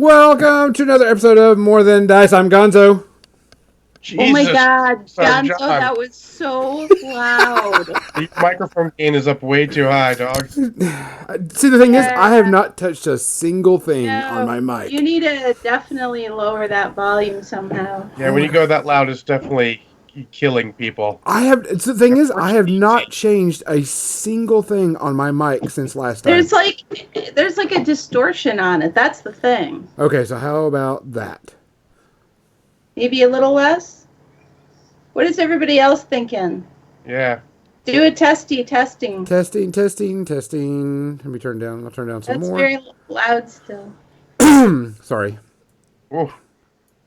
Welcome to another episode of More Than Dice. I'm Gonzo. Oh my Jesus, God, Sir Gonzo, John, that was so loud. your microphone gain is up way too high, dog. See, the thing is, I have Yeah, not touched a single thing on no, my you mic. need to definitely lower that volume somehow. Yeah, when you go that loud, it's definitely killing people. The thing is, I Force have not easy. changed a single thing on my mic since last time. There's like, there's like a distortion on it. That's the thing. Okay, so how about that? Maybe a little less. What is everybody else thinking? Yeah. Do a testing. Testing, testing, testing. Let me turn down. I'll turn down some That's more. very loud still. Sorry. Oof.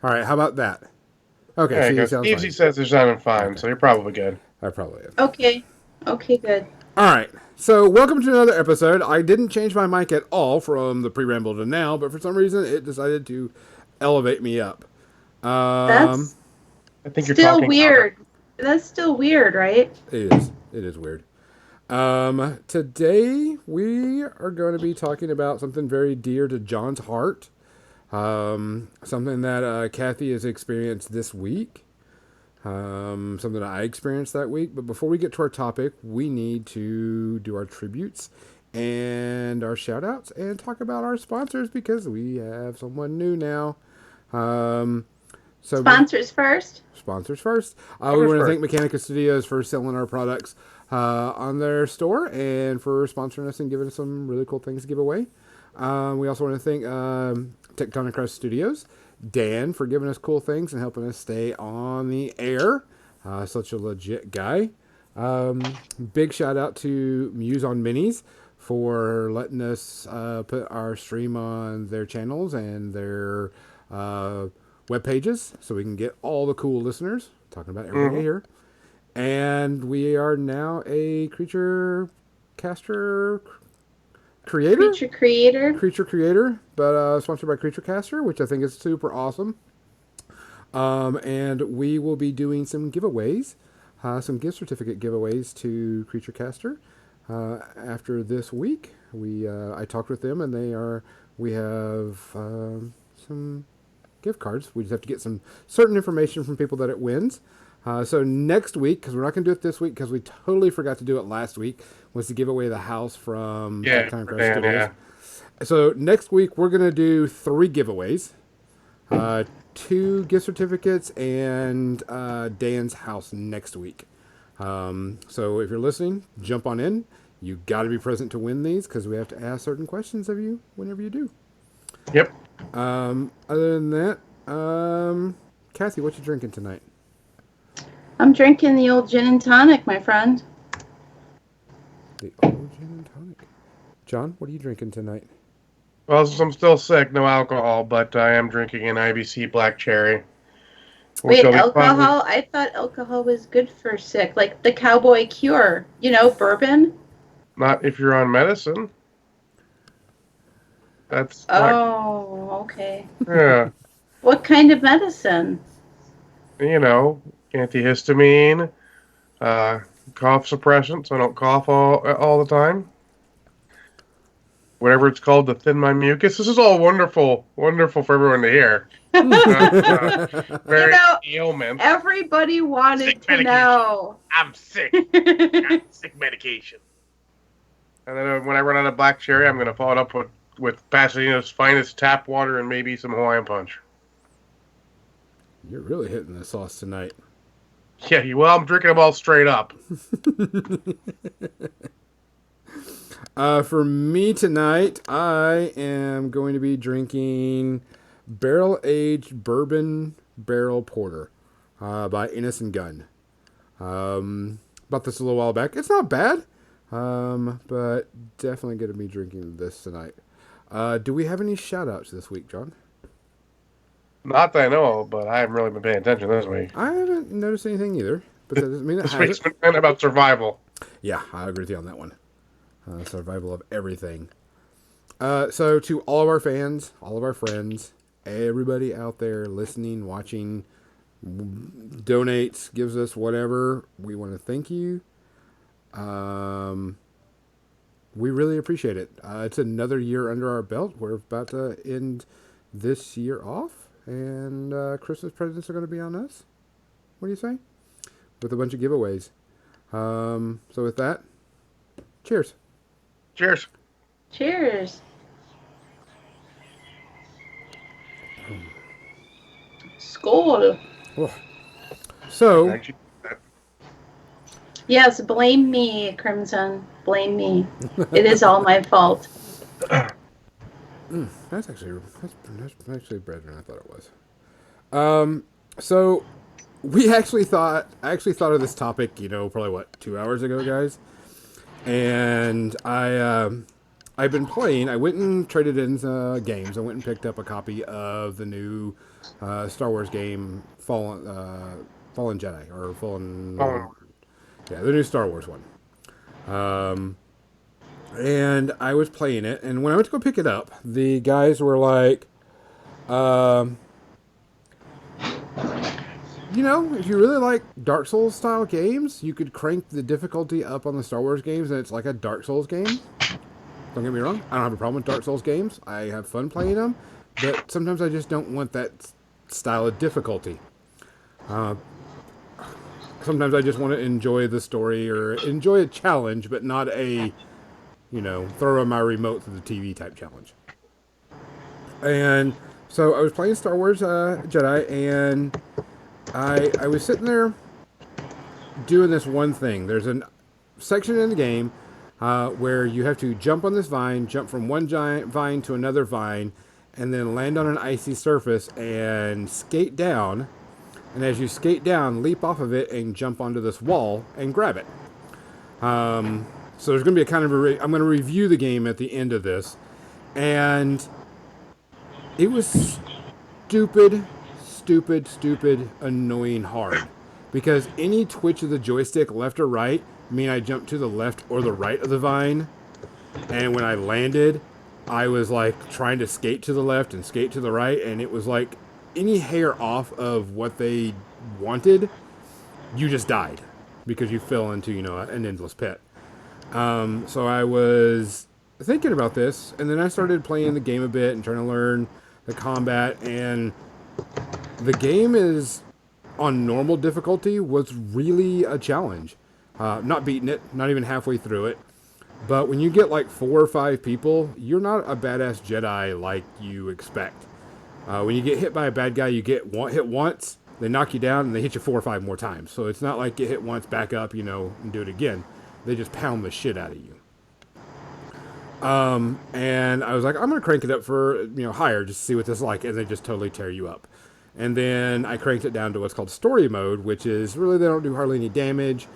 All right, how about that? Okay, There you see, go. it sounds Stevesy fine. says they're sounding fine, Okay, so you're probably good. I probably am. Okay, okay, good. All right. So, welcome to another episode. I didn't change my mic at all from the pre-ramble to now, but for some reason it decided to elevate me up. Um, That's I think you're still talking louder. weird. That's still weird, right? it is. It is weird. Today we are going to be talking about something very dear to John's heart. Something that Kathy has experienced this week. Something I experienced that week. But before we get to our topic, we need to do our tributes and our shout outs and talk about our sponsors because we have someone new now. Um, so Sponsors first. sponsors first. We Sponsors want to first. thank Mechanica Studios for selling our products on their store and for sponsoring us and giving us some really cool things to give away. We also want to thank Tectonic Crest Studios, Dan, for giving us cool things and helping us stay on the air. Such a legit guy. Big shout out to Muse on Minis for letting us put our stream on their channels and their web pages so we can get all the cool listeners. Talking about everybody Mm-hmm. here. And we are now a creature caster creator? Creature creator, but sponsored by Creature Caster, which I think is super awesome. And we will be doing some giveaways, some gift certificate giveaways to Creature Caster after this week. I talked with them, and we have some gift cards. We just have to get some certain information from people that it wins. So next week, because we're not going to do it this week, because we totally forgot to do it last week, was to give away the house from Yeah, Time for Crest Dan, Studios. yeah. So next week we're going to do 3 giveaways, 2 gift certificates, and Dan's house next week. So if you're listening, jump on in. You got to be present to win these because we have to ask certain questions of you whenever you do. Yep. Other than that, Kathy, what you drinking tonight? I'm drinking the old gin and tonic, my friend. The old gin and tonic. John, what are you drinking tonight? Well, since I'm still sick, no alcohol, but I am drinking an IBC Black Cherry. Which Wait, will be fun. alcohol? I thought alcohol was good for sick, like the cowboy cure. You know, bourbon. Not if you're on medicine. That's like, Oh, okay. yeah. What kind of medicine? Antihistamine, cough suppressant, so I don't cough all the time. Whatever it's called to thin my mucus. This is all wonderful for everyone to hear. Very ailment. Everybody wanted Sick to medication. know. I'm sick. Got sick medication. And then when I run out of black cherry, I'm going to follow it up with Pasadena's finest tap water and maybe some Hawaiian punch. You're really hitting the sauce tonight. Yeah, well, I'm drinking them all straight up. For me tonight, I am going to be drinking barrel-aged bourbon barrel porter by Innocent Gun. Bought this a little while back. It's not bad, but definitely going to be drinking this tonight. Do we have any shout-outs this week, John? Not that I know of, but I haven't really been paying attention this week. I haven't noticed anything either, but that doesn't mean it This has week's it. been about survival. Yeah, I agree with you on that one. Survival of everything. So to all of our fans, all of our friends, everybody out there listening, watching, donates, gives us whatever, we want to thank you. We really appreciate it. It's another year under our belt. We're about to end this year off, and Christmas presents are going to be on us. What do you say? With a bunch of giveaways. So with that, cheers. Cheers. Cheers. Skål. Oh. So, Actually, Yes, blame me, Crimson. Blame me. It is all my fault. that's actually better than I thought it was. So I actually thought of this topic, probably 2 hours ago, guys. And I've been playing. I went and traded in games. I went and picked up a copy of the new Star Wars game, Fallen Jedi, or Fallen. Yeah, the new Star Wars one. And I was playing it, and when I went to go pick it up, the guys were like, if you really like Dark Souls style games, you could crank the difficulty up on the Star Wars games, and it's like a Dark Souls game. Don't get me wrong, I don't have a problem with Dark Souls games. I have fun playing them, but sometimes I just don't want that style of difficulty. Sometimes I just want to enjoy the story or enjoy a challenge, but not a, throw my remote through the TV type challenge. And so I was playing Star Wars Jedi, and I was sitting there doing this one thing. There's a section in the game where you have to jump on this vine, jump from one giant vine to another vine, and then land on an icy surface and skate down. And as you skate down, leap off of it and jump onto this wall and grab it. So there's going to be a kind of I'm going to review the game at the end of this. And it was stupid, annoying hard. Because any twitch of the joystick left or right mean I jumped to the left or the right of the vine. And when I landed, I was like trying to skate to the left and skate to the right. And it was like any hair off of what they wanted, you just died because you fell into, an endless pit. So I was thinking about this, and then I started playing the game a bit and trying to learn the combat, and the game is on normal difficulty was really a challenge. Not beating it, not even halfway through it. But when you get like 4 or 5 people, you're not a badass Jedi like you expect. When you get hit by a bad guy, you get hit once, they knock you down, and they hit you 4 or 5 more times. So it's not like get hit once, back up, and do it again. They just pound the shit out of you. And I was like, I'm going to crank it up for, higher, just to see what this is like, and they just totally tear you up. And then I cranked it down to what's called story mode, which is really, they don't do hardly any damage,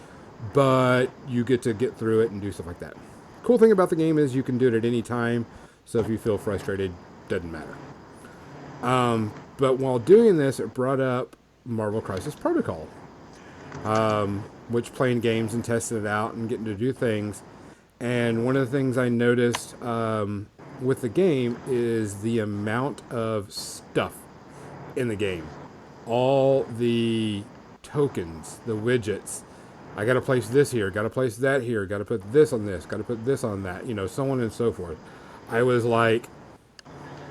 but you get to get through it and do stuff like that. Cool thing about the game is you can do it at any time, so if you feel frustrated, doesn't matter. But while doing this, it brought up Marvel Crisis Protocol, which playing games and testing it out and getting to do things. And one of the things I noticed with the game is the amount of stuff in the game. All the tokens, the widgets. I got to place this here, got to place that here, got to put this on this, got to put this on that, so on and so forth. I was like,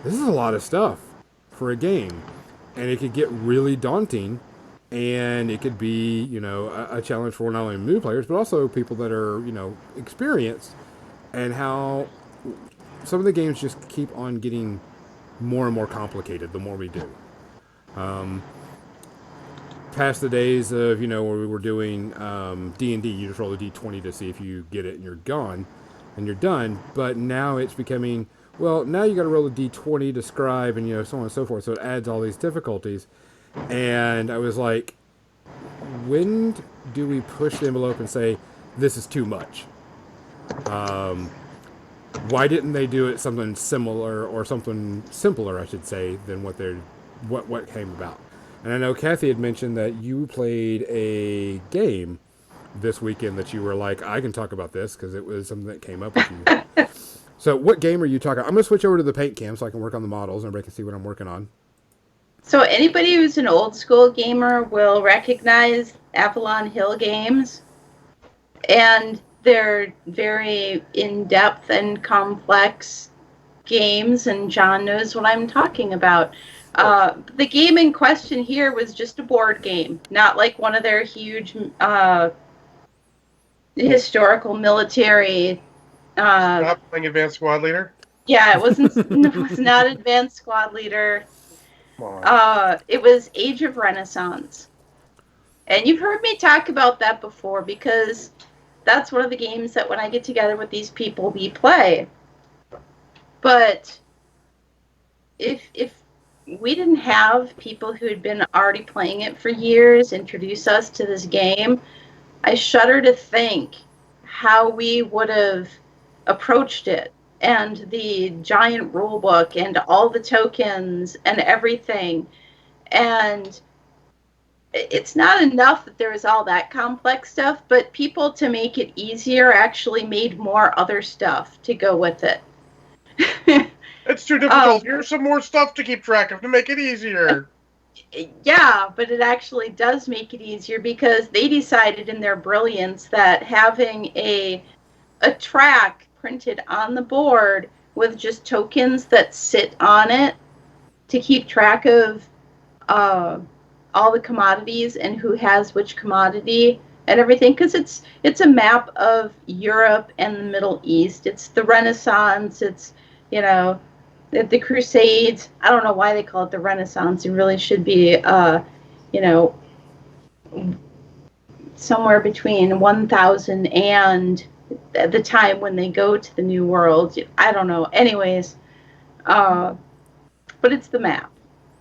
this is a lot of stuff for a game, and it could get really daunting, and it could be, a challenge for not only new players, but also people that are, experienced, and how some of the games just keep on getting more and more complicated the more we do. Past the days of, where we were doing D&D, you just roll a D20 to see if you get it and you're gone, and you're done, but now it's becoming, well, now you got to roll a D20 to scribe and, so on and so forth. So it adds all these difficulties. And I was like, when do we push the envelope and say, this is too much? Why didn't they do it something similar or something simpler, I should say, than what came about? And I know Kathy had mentioned that you played a game this weekend that you were like, I can talk about this because it was something that came up with you. So what game are you talking about? I'm going to switch over to the paint cam so I can work on the models and everybody can see what I'm working on. So anybody who's an old school gamer will recognize Avalon Hill games. And they're very in-depth and complex games, and John knows what I'm talking about. The game in question here was just a board game, not like one of their huge historical military. Not playing Advanced Squad Leader? Yeah, it was not Advanced Squad Leader. It was Age of Renaissance. And you've heard me talk about that before because that's one of the games that when I get together with these people, we play. But if we didn't have people who had been already playing it for years introduce us to this game, I shudder to think how we would have approached it. And the giant rule book and all the tokens and everything. And it's not enough that there was all that complex stuff, but people, to make it easier, actually made more other stuff to go with it. It's too difficult. Here's some more stuff to keep track of to make it easier. Yeah, but it actually does make it easier because they decided in their brilliance that having a track printed on the board with just tokens that sit on it to keep track of all the commodities and who has which commodity and everything, because it's a map of Europe and the Middle East. It's the Renaissance. It's, the Crusades. I don't know why they call it the Renaissance. It really should be, somewhere between 1000 and the time when they go to the New World. I don't know. Anyways, but it's the map.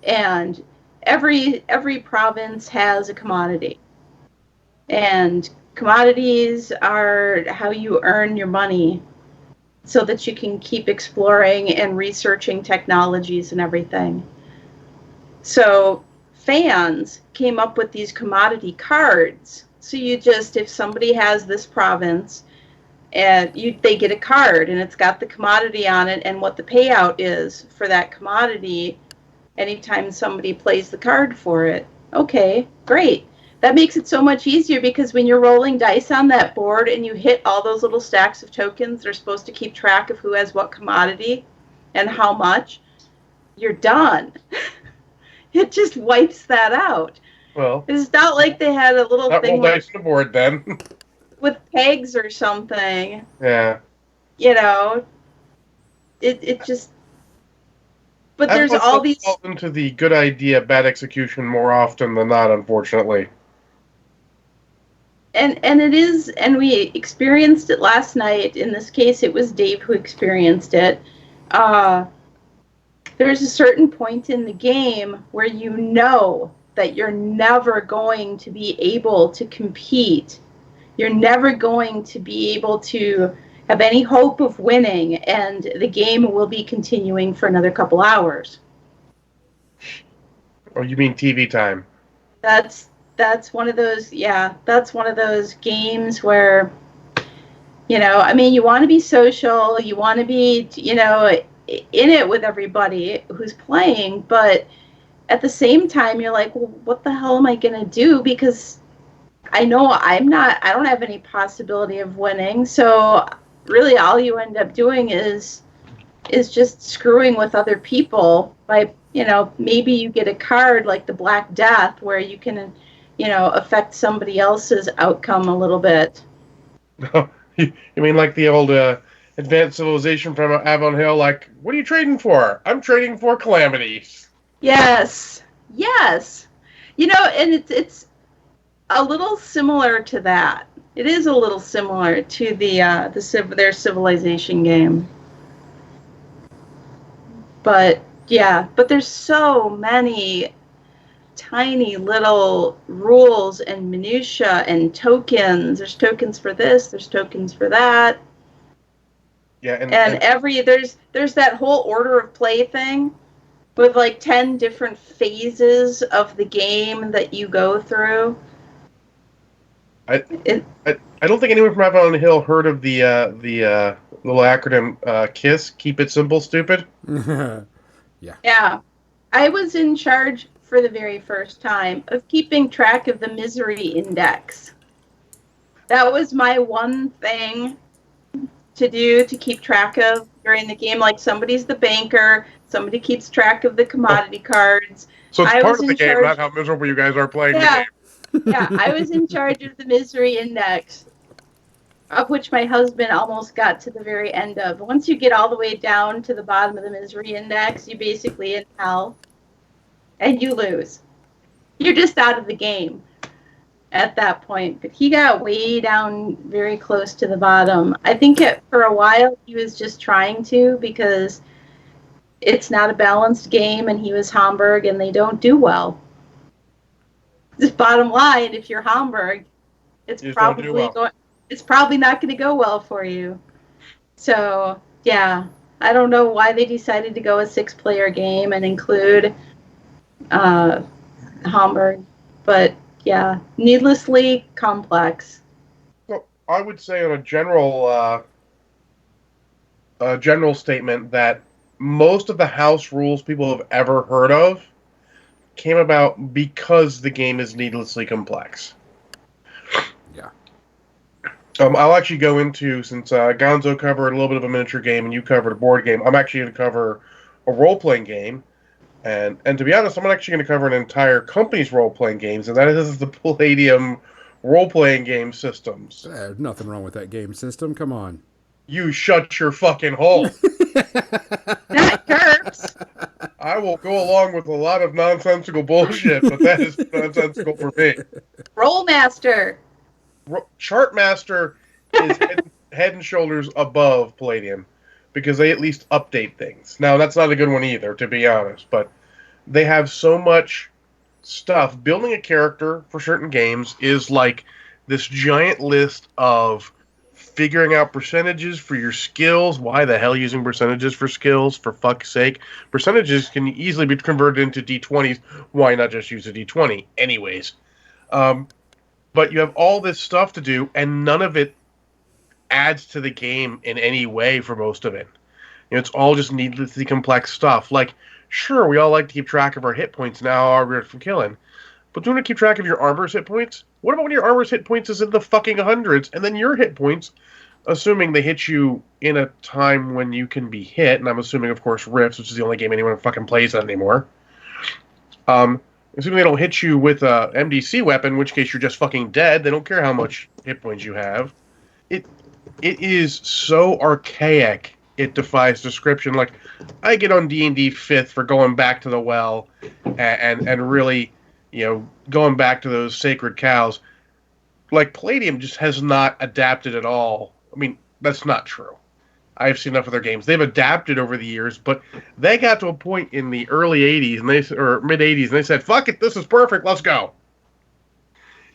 And every province has a commodity. And commodities are how you earn your money so that you can keep exploring and researching technologies and everything. So fans came up with these commodity cards. So if somebody has this province, and they get a card, and it's got the commodity on it and what the payout is for that commodity anytime somebody plays the card for it. Okay, great. That makes it so much easier because when you're rolling dice on that board and you hit all those little stacks of tokens that are supposed to keep track of who has what commodity and how much, you're done. It just wipes that out. Well, it's not like they had a little thing roll dice on the board then. with pegs or something. Yeah. It just. But there's all these. Into the good idea, bad execution more often than not, unfortunately. And it is, and we experienced it last night. In this case, it was Dave who experienced it. There's a certain point in the game where you know that you're never going to be able to compete. You're never going to be able to have any hope of winning, and the game will be continuing for another couple hours. Oh, you mean TV time? That's one of those, that's one of those games where, you want to be social, you want to be, in it with everybody who's playing, but at the same time, you're like, well, what the hell am I going to do? Because I know I don't have any possibility of winning, so really all you end up doing is just screwing with other people by, maybe you get a card like the Black Death where you can, affect somebody else's outcome a little bit. You mean like the old Advanced Civilization from Avon Hill, like, what are you trading for? I'm trading for calamities. Yes. And it's a little similar to that. It is a little similar to their Civilization game. But there's so many tiny little rules and minutia and tokens. There's tokens for this, there's tokens for that. Yeah, and there's that whole order of play thing with like 10 different phases of the game that you go through. I don't think anyone from Avalon Hill heard of the little acronym KISS, Keep It Simple, Stupid. Yeah. I was in charge for the very first time of keeping track of the misery index. That was my one thing to do to keep track of during the game. Like somebody's the banker, somebody keeps track of the commodity cards. So it's I part was of the in game, charge- not how miserable you guys are playing Yeah. the game. Yeah, I was in charge of the misery index, of which my husband almost got to the very end of. Once you get all the way down to the bottom of the misery index, you basically in hell, and you lose. You're just out of the game at that point. But he got way down very close to the bottom. I think for a while he was just trying to, because it's not a balanced game, and he was Hamburg, and they don't do well. Just bottom line, if you're Hamburg, it's probably not going to go well for you. So yeah, I don't know why they decided to go a 6-player game and include Hamburg, but yeah, needlessly complex. So I would say on a general statement that most of the house rules people have ever heard of came about because the game is needlessly complex. Yeah. I'll actually go into, since Gonzo covered a little bit of a miniature game and you covered a board game, I'm actually going to cover a role-playing game. And to be honest, I'm actually going to cover an entire company's role-playing games, and that is the Palladium role-playing game systems. There's nothing wrong with that game system. Come on. You shut your fucking hole. That hurts. I will go along with a lot of nonsensical bullshit, but that is nonsensical for me. Rollmaster. Chartmaster is head and shoulders above Palladium because they at least update things. Now, that's not a good one either, to be honest, but they have so much stuff. Building a character for certain games is like this giant list of figuring out percentages for your skills. Why the hell using percentages for skills? For fuck's sake. Percentages can easily be converted into D20s. Why not just use a D20? Anyways. But you have all this stuff to do, and none of it adds to the game in any way for most of it. You know, it's all just needlessly complex stuff. Like, sure, we all like to keep track of our hit points now, our from killing. But do you want to keep track of your armor's hit points? What about when your armor's hit points is in the fucking hundreds, and then your hit points, assuming they hit you in a time when you can be hit, and I'm assuming, of course, Rifts, which is the only game anyone fucking plays that anymore. Assuming they don't hit you with a MDC weapon, in which case you're just fucking dead. They don't care how much hit points you have. It is so archaic, it defies description. Like, I get on D&D 5th for going back to the well and really, you know, going back to those sacred cows. Like, Palladium just has not adapted at all. I mean, that's not true. I've seen enough of their games. They've adapted over the years, but they got to a point in the early 80s or mid 80s, and they said, fuck it, this is perfect, let's go.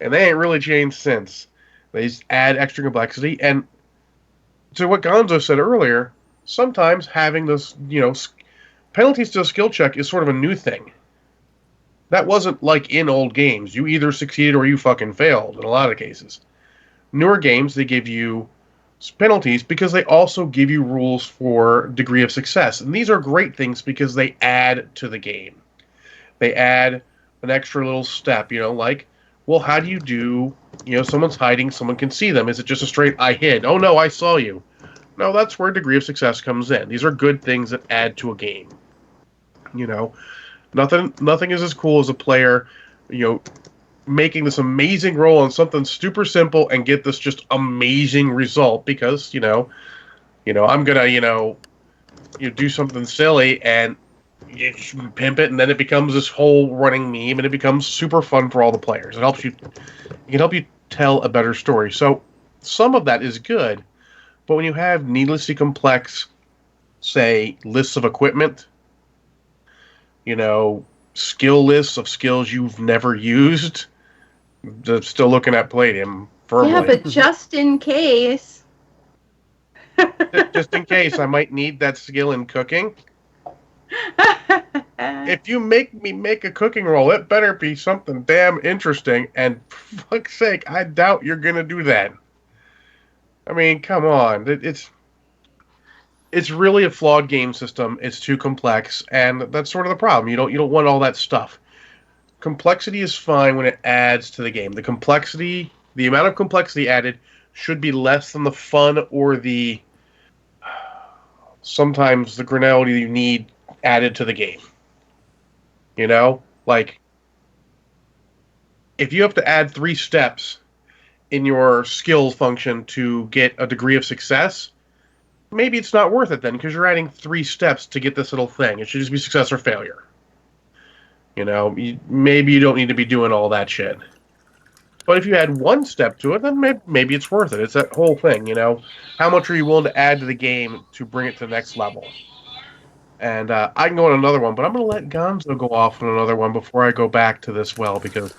And they ain't really changed since. They just add extra complexity. And to what Gonzo said earlier, sometimes having this, you know, penalties to a skill check is sort of a new thing. That wasn't like in old games. You either succeeded or you fucking failed in a lot of cases. Newer games, they give you penalties because they also give you rules for degree of success. And these are great things because they add to the game. They add an extra little step, you know, like, well, how do you know, someone's hiding, someone can see them. Is it just a straight, I hid? Oh, no, I saw you. No, that's where degree of success comes in. These are good things that add to a game. You know, nothing is as cool as a player, you know, making this amazing roll on something super simple and get this just amazing result because, you know, I'm going to, you do something silly and you pimp it and then it becomes this whole running meme and it becomes super fun for all the players. It can help you tell a better story. So some of that is good, but when you have needlessly complex, say, lists of equipment, you know, skill lists of skills you've never used, still looking at Palladium firmly. Yeah, but just in case. Just in case I might need that skill in cooking. If you make me make a cooking roll, it better be something damn interesting, and for fuck's sake, I doubt you're going to do that. I mean, come on. It's really a flawed game system. It's too complex, and that's sort of the problem. You don't want all that stuff. Complexity is fine when it adds to the game. The amount of complexity added should be less than the fun or the sometimes the granality you need added to the game. You know, like if you have to add 3 steps in your skill function to get a degree of success, maybe it's not worth it then, because you're adding 3 steps to get this little thing. It should just be success or failure. You know, maybe you don't need to be doing all that shit. But if you add 1 step to it, then maybe it's worth it. It's that whole thing, you know. How much are you willing to add to the game to bring it to the next level? And I can go on another one, but I'm going to let Gonzo go off on another one before I go back to this well, because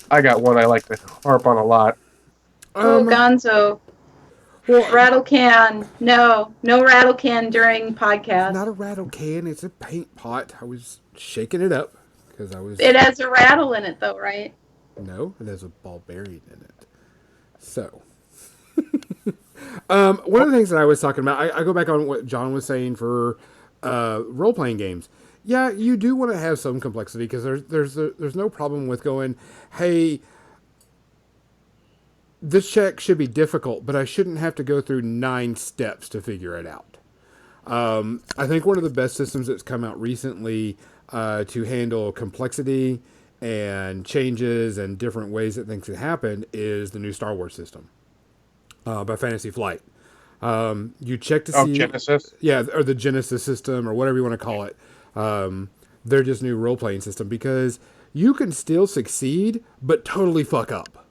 I got one I like to harp on a lot. Gonzo. Well, Rattle can. No rattle can during podcast. not a rattle can. It's a paint pot. I was shaking it up because I was. It has a rattle in it, though, right? No, it has a ball bearing in it. So, one of the things that I was talking about, I go back on what John was saying for role playing games. Yeah, you do want to have some complexity because there's no problem with going, hey, this check should be difficult, but I shouldn't have to go through 9 steps to figure it out. I think one of the best systems that's come out recently to handle complexity and changes and different ways that things can happen is the new Star Wars system by Fantasy Flight. You check to see... Genesis? Yeah, or the Genesis system or whatever you want to call it. They're just new role-playing system because you can still succeed, but totally fuck up.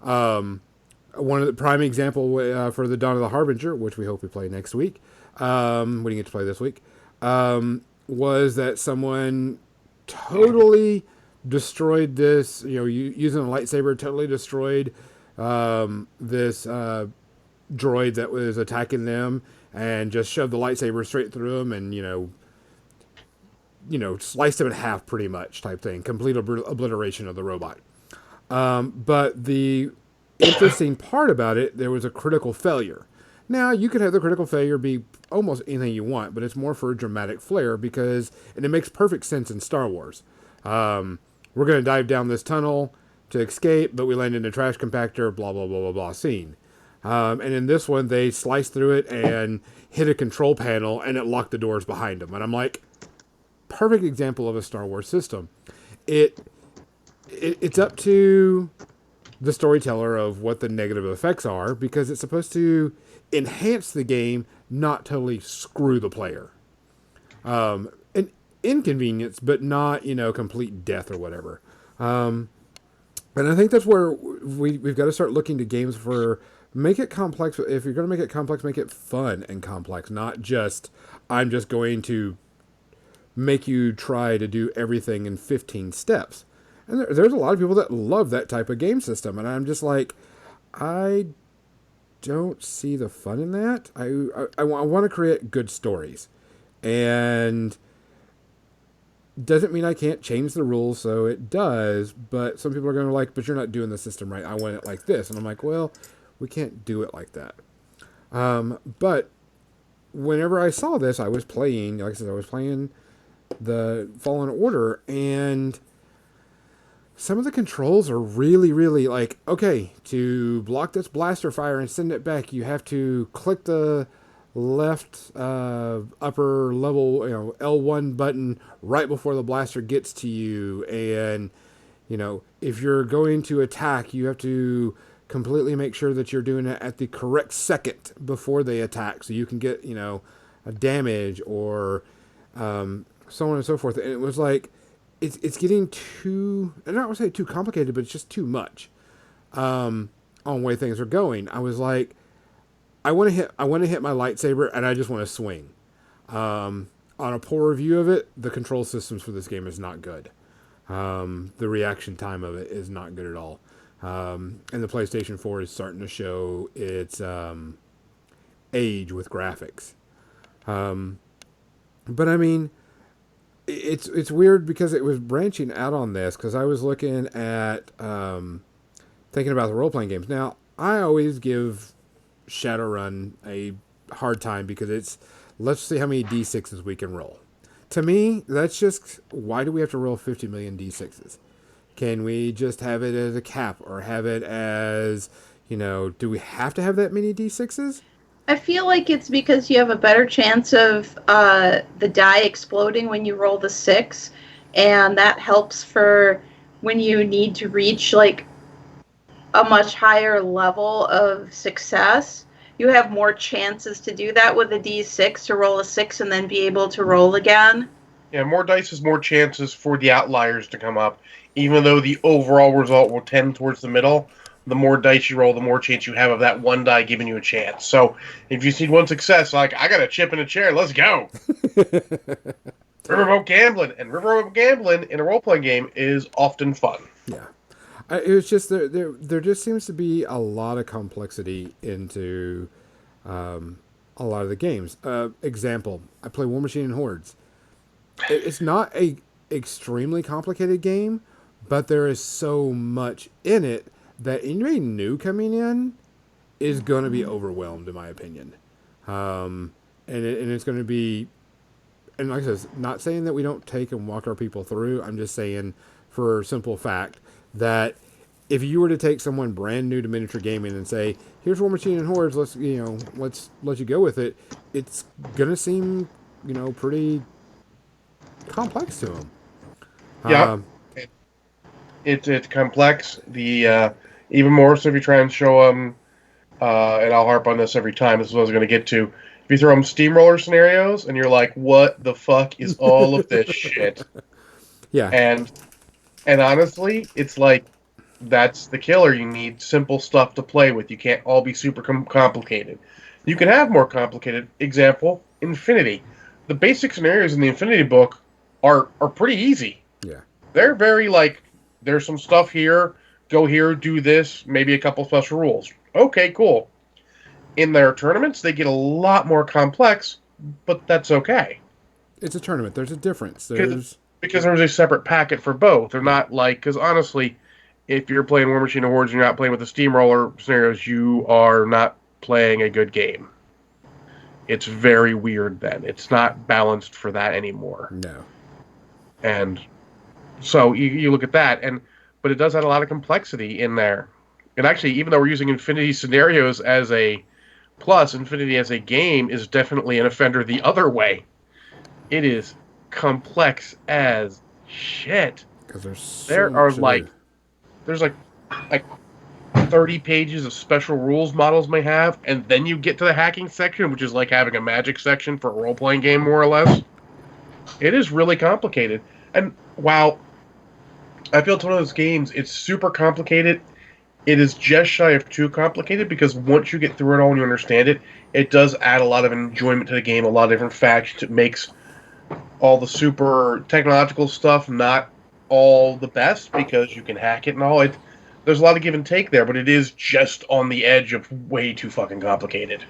One of the prime example for the Dawn of the Harbinger, which we hope we play next week, we didn't get to play this week, was that someone totally destroyed this, using a lightsaber, totally destroyed this droid that was attacking them and just shoved the lightsaber straight through him and, sliced him in half pretty much type thing. Complete obliteration of the robot. But the interesting part about it, there was a critical failure. Now, you could have the critical failure be almost anything you want, but it's more for a dramatic flair and it makes perfect sense in Star Wars. We're going to dive down this tunnel to escape, but we land in a trash compactor, blah, blah, blah, blah, blah, scene. And in this one, they sliced through it and hit a control panel, and it locked the doors behind them. And I'm like, perfect example of a Star Wars system. It's up to the storyteller of what the negative effects are because it's supposed to enhance the game, not totally screw the player. An inconvenience, but not, complete death or whatever. And I think that's where we've got to start looking to games for make it complex. If you're going to make it complex, make it fun and complex, not just I'm just going to make you try to do everything in 15 steps. And there's a lot of people that love that type of game system. And I'm just like, I don't see the fun in that. I want to create good stories. And doesn't mean I can't change the rules, so it does. But some people are going to but you're not doing the system right. I want it like this. And I'm like, well, we can't do it like that. But whenever I saw this, I was playing, like I said, I was playing the Fallen Order, and some of the controls are really, really okay, to block this blaster fire and send it back, you have to click the left upper level, L1 button right before the blaster gets to you. And, if you're going to attack, you have to completely make sure that you're doing it at the correct second before they attack. So you can get, a damage or so on and so forth. And it was it's getting too, I don't want to say too complicated, but it's just too much on the way things are going. I was like, I want to hit my lightsaber and I just want to swing. On a poor review of it, the control systems for this game is not good. The reaction time of it is not good at all. And the PlayStation 4 is starting to show its age with graphics. But I mean, it's weird because it was branching out on this because I was looking at thinking about the role-playing games. Now, I always give Shadowrun a hard time because it's let's see how many D6s we can roll. To me, that's just, why do we have to roll 50 million D6s? Can we just have it as a cap or have it as, do we have to have that many D6s? I feel like it's because you have a better chance of the die exploding when you roll the 6, and that helps for when you need to reach like a much higher level of success. You have more chances to do that with a d6 to roll a 6 and then be able to roll again. Yeah, more dice is more chances for the outliers to come up. Even though the overall result will tend towards the middle, the more dice you roll, the more chance you have of that one die giving you a chance. So if you see one success, like, I got a chip in a chair, let's go. Riverboat gambling. And riverboat gambling in a role playing game is often fun. Yeah. It was just there just seems to be a lot of complexity into a lot of the games. Example, I play War Machine and Hordes. It's not a extremely complicated game, but there is so much in it that anybody new coming in is going to be overwhelmed, in my opinion. And it's going to be, and like I said, not saying that we don't take and walk our people through. I'm just saying, for simple fact, that if you were to take someone brand new to miniature gaming and say, "Here's War Machine and Hordes, let's let you go with it," it's gonna seem pretty complex to them. Yeah. It's complex. The even more so if you try and show them, and I'll harp on this every time. This is what I was going to get to. If you throw them steamroller scenarios, and you're like, "What the fuck is all of this shit?" Yeah, And honestly, it's like that's the killer. You need simple stuff to play with. You can't all be super complicated. You can have more complicated. Example: Infinity. The basic scenarios in the Infinity book are pretty easy. yeah, They're very like, there's some stuff here, go here, do this, maybe a couple special rules. Okay, cool. In their tournaments, they get a lot more complex, but that's okay. it's a tournament. There's a difference. Because there's a separate packet for both. They're not like, because honestly, if you're playing War Machine Awards and you're not playing with the Steamroller scenarios, you are not playing a good game. It's very weird then. It's not balanced for that anymore. No. And so you look at that, but it does have a lot of complexity in there. And actually, even though we're using Infinity scenarios as a plus, Infinity as a game is definitely an offender the other way. It is complex as shit. Because there's so There are there's like 30 pages of special rules models may have, and then you get to the hacking section, which is like having a magic section for a role-playing game, more or less. It is really complicated. And while I feel it's one of those games, it's super complicated, it is just shy of too complicated, because once you get through it all and you understand it, it does add a lot of enjoyment to the game, a lot of different factions. It makes all the super technological stuff not all the best, because you can hack it and all. There's a lot of give and take there, but it is just on the edge of way too fucking complicated.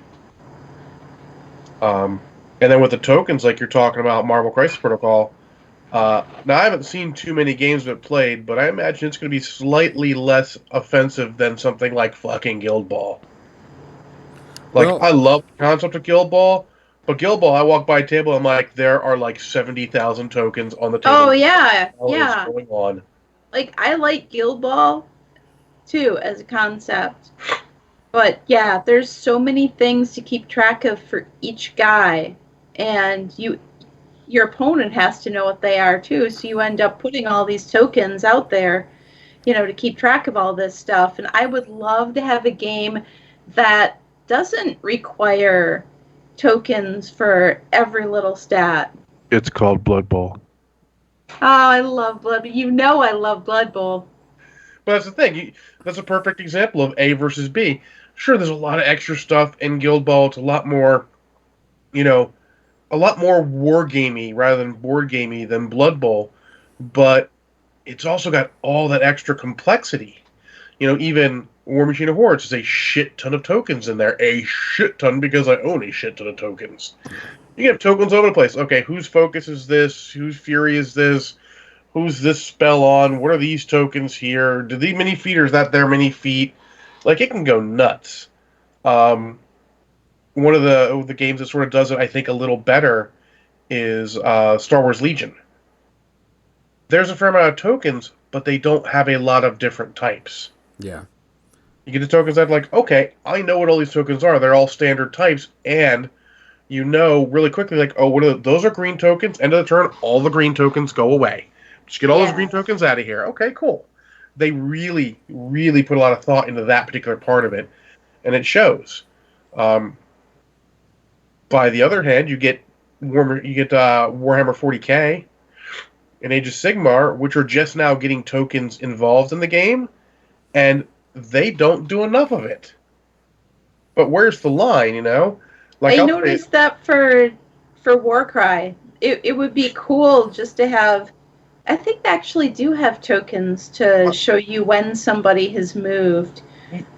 And then with the tokens, like you're talking about Marvel Crisis Protocol, now I haven't seen too many games that played, but I imagine it's going to be slightly less offensive than something like fucking Guild Ball. Like, I love the concept of Guild Ball, but Guild Ball, I walk by a table, I'm like, there are like 70,000 tokens on the table. Oh yeah, What yeah. is going on? Like I like Guild Ball too as a concept. But yeah, there's so many things to keep track of for each guy, and your opponent has to know what they are too, so you end up putting all these tokens out there, to keep track of all this stuff. And I would love to have a game that doesn't require tokens for every little stat. It's called Blood Bowl. Oh, I love Blood Bowl. I love Blood Bowl. But that's the thing. That's a perfect example of A versus B. Sure, there's a lot of extra stuff in Guild Ball. It's a lot more, a lot more war-gamey rather than board-gamey than Blood Bowl. But it's also got all that extra complexity. Even War Machine of Hordes is a shit ton of tokens in there. A shit ton, because I own a shit ton of tokens. You have tokens all over the place. Okay, whose focus is this? Whose fury is this? Who's this spell on? What are these tokens here? Do these mini feet, or is that their mini feet? Like, it can go nuts. One of the games that sort of does it, I think, a little better is Star Wars Legion. There's a fair amount of tokens, but they don't have a lot of different types. Yeah. You get the tokens that like, okay, I know what all these tokens are. They're all standard types, and you know really quickly like, oh, those are green tokens. End of the turn, all the green tokens go away. Just get all those green Yeah. tokens out of here. Okay, cool. They really, really put a lot of thought into that particular part of it, and it shows. Um, by the other hand, Warhammer 40k and Age of Sigmar, which are just now getting tokens involved in the game, and they don't do enough of it. But where's the line, you know? Like I I'll play, noticed that for Warcry. It would be cool just to have. I think they actually do have tokens to show you when somebody has moved,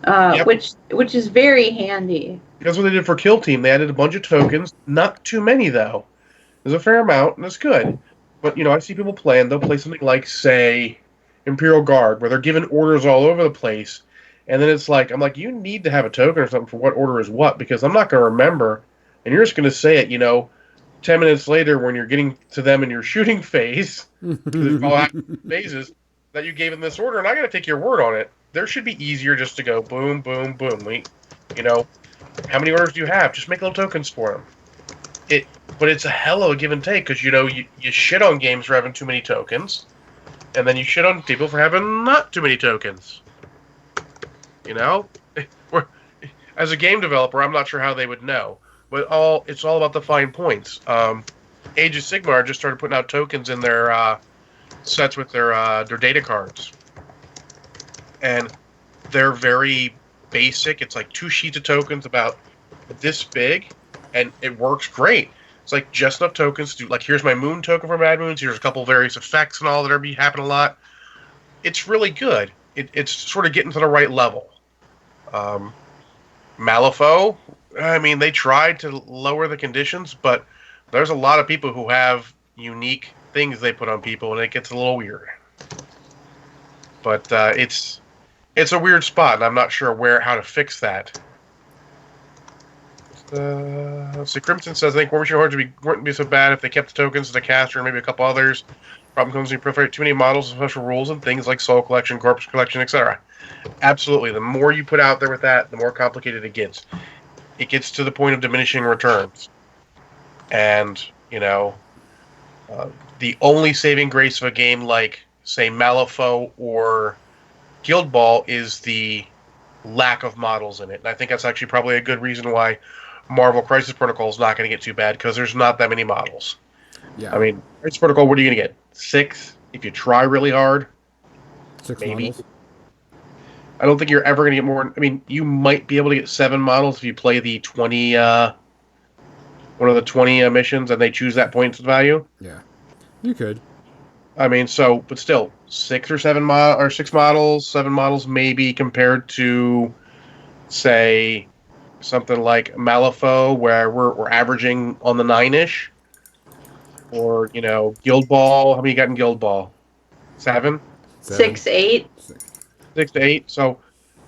yep. which is very handy. That's what they did for Kill Team. They added a bunch of tokens. Not too many though. There's a fair amount, and it's good. But I see people play, and they'll play something like, say, Imperial Guard, where they're giving orders all over the place, and then it's like, I'm like, you need to have a token or something for what order is what, because I'm not going to remember, and you're just going to say it, 10 minutes later when you're getting to them in your shooting phase, because it's all happening in phases, that you gave them this order, and I got to take your word on it. There should be easier just to go boom, boom, boom. How many orders do you have? Just make little tokens for them. But it's a hell of a give and take, because you shit on games for having too many tokens, and then you shit on people for having not too many tokens. As a game developer, I'm not sure how they would know, but it's all about the fine points. Age of Sigmar just started putting out tokens in their sets with their data cards, and they're very basic. It's like 2 sheets of tokens about this big, and it works great. It's like just enough tokens to, like, here's my moon token for Mad Moons, here's a couple various effects and all that are happening a lot. It's really good. It's sort of getting to the right level. Malifaux, I mean, they tried to lower the conditions, but there's a lot of people who have unique things they put on people, and it gets a little weird. But it's a weird spot, and I'm not sure how to fix that. So Crimson says, I think War Machine Hordes wouldn't be so bad if they kept the tokens to the caster and maybe a couple others. Problem comes when you proliferate too many models with special rules and things like Soul Collection, Corpse Collection, etc. Absolutely. The more you put out there with that, the more complicated it gets. It gets to the point of diminishing returns. And, the only saving grace of a game like, say, Malifaux or Guild Ball is the lack of models in it. And I think that's actually probably a good reason why Marvel Crisis Protocol is not going to get too bad, because there's not that many models. Yeah. I mean, Crisis Protocol, what are you going to get? 6? If you try really hard? 6 maybe. models. I don't think you're ever going to get more. I mean, you might be able to get 7 models if you play the 20, one of the 20 missions, and they choose that points value. Yeah. You could. I mean, but still, 6 or 7 or 6 models, 7 models maybe, compared to, say, something like Malifaux, where we're averaging on the 9-ish, or Guild Ball. How many you got in Guild Ball? 7? 6, 8. 6 to 8. So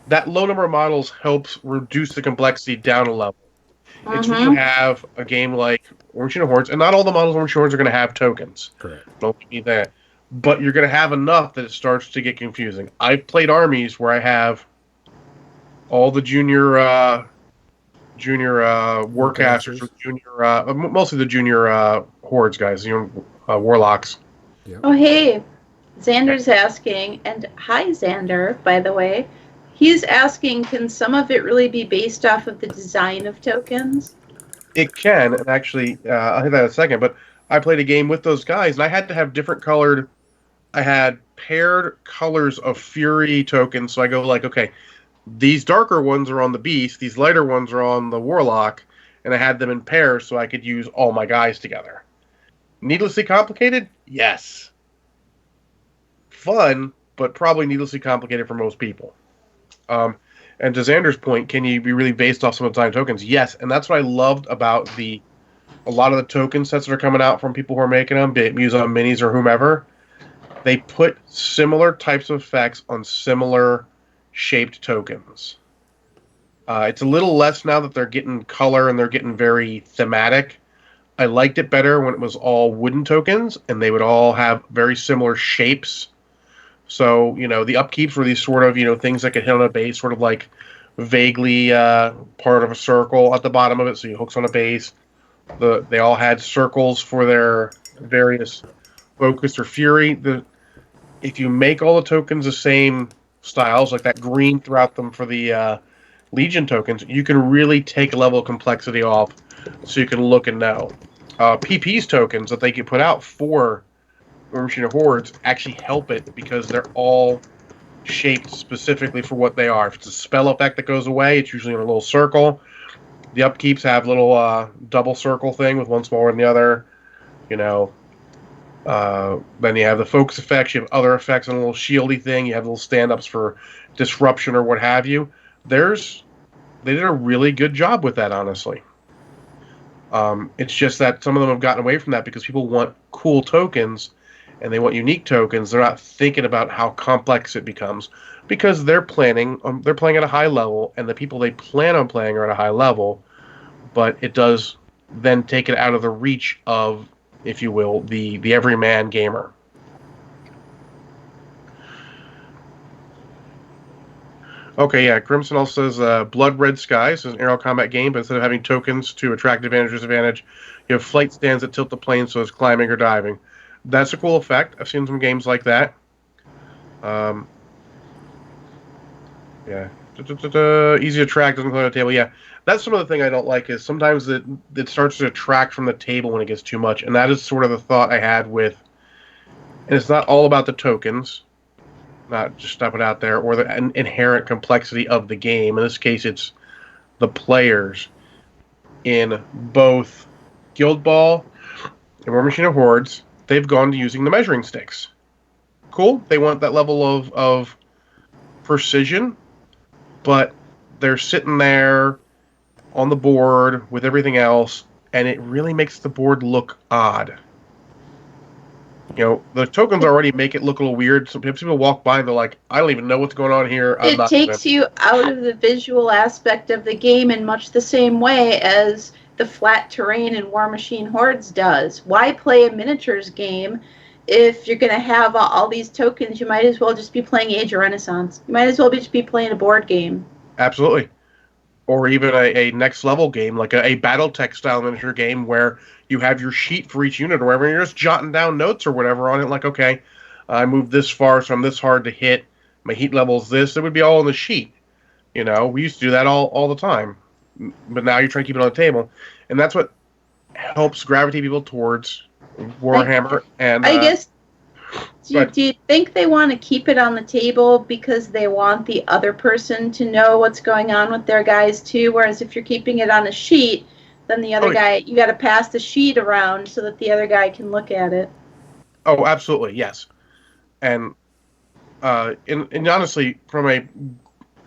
that low number of models helps reduce the complexity down a level. It's when you have a game like War Machine Hordes, and not all the models of War Machine Hordes are going to have tokens. Correct. Don't need that. But you're going to have enough that it starts to get confusing. I've played armies where I have all the junior warcasters, or junior, mostly the junior hordes guys, warlocks. Yep. Oh, hey, Xander's asking, and hi, Xander, by the way. He's asking, can some of it really be based off of the design of tokens? It can, and actually, I'll hit that in a second, but I played a game with those guys, and I had to have different colored. I had paired colors of Fury tokens, so I go like, okay, these darker ones are on the Beast, these lighter ones are on the Warlock, and I had them in pairs so I could use all my guys together. Needlessly complicated? Yes. Fun, but probably needlessly complicated for most people. And to Xander's point, can you be really based off some of the time tokens? Yes, and that's what I loved about a lot of the token sets that are coming out from people who are making them, be it Muson Minis or whomever. They put similar types of effects on similar shaped tokens. It's a little less now that they're getting color and they're getting very thematic. I liked it better when it was all wooden tokens and they would all have very similar shapes So, the upkeeps were these sort of, things that could hit on a base, sort of like vaguely part of a circle at the bottom of it. So you hooks on a base. They all had circles for their various focus or fury. If you make all the tokens the same styles, like that green throughout them for the Legion tokens, you can really take a level of complexity off, so you can look and know. PP's tokens that they can put out for War Machine of Hordes actually help it because they're all shaped specifically for what they are. If it's a spell effect that goes away, it's usually in a little circle. The upkeeps have little double circle thing with one smaller than the other. Then you have the focus effects. You have other effects on a little shieldy thing. You have little stand-ups for disruption or what have you. They did a really good job with that, honestly. It's just that some of them have gotten away from that because people want cool tokens and they want unique tokens. They're not thinking about how complex it becomes because they're playing at a high level, and the people they plan on playing are at a high level. But it does then take it out of the reach of, if you will, the everyman gamer. Okay, yeah. Crimson also says Blood Red Skies is an aerial combat game, but instead of having tokens to attract advantage or disadvantage, you have flight stands that tilt the plane so it's climbing or diving. That's a cool effect. I've seen some games like that. Yeah. Easy to track, doesn't clear the table. Yeah, that's some of the thing I don't like is sometimes it starts to detract from the table when it gets too much, and that is sort of the thought I had with. And it's not all about the tokens, not just stuff it out there, or the inherent complexity of the game. In this case, it's the players in both Guild Ball and War Machine of Hordes. They've gone to using the measuring sticks. Cool. They want that level of precision, but they're sitting there on the board with everything else, and it really makes the board look odd. The tokens already make it look a little weird. Sometimes people walk by and they're like, I don't even know what's going on here. It takes you out of the visual aspect of the game in much the same way as the flat terrain in War Machine Hordes does. Why play a miniatures game if you're going to have all these tokens? You might as well just be playing Age of Renaissance. You might as well just be playing a board game. Absolutely. Or even a next level game, like a Battletech style miniature game where you have your sheet for each unit or whatever, and you're just jotting down notes or whatever on it, like, okay, I moved this far, so I'm this hard to hit. My heat level is this. It would be all on the sheet. We used to do that all the time. But now you're trying to keep it on the table. And that's what helps gravitate people towards Warhammer. I guess, do you think they want to keep it on the table because they want the other person to know what's going on with their guys too? Whereas if you're keeping it on a sheet, then the other guy, you got to pass the sheet around so that the other guy can look at it. Oh, absolutely, yes. And honestly, from a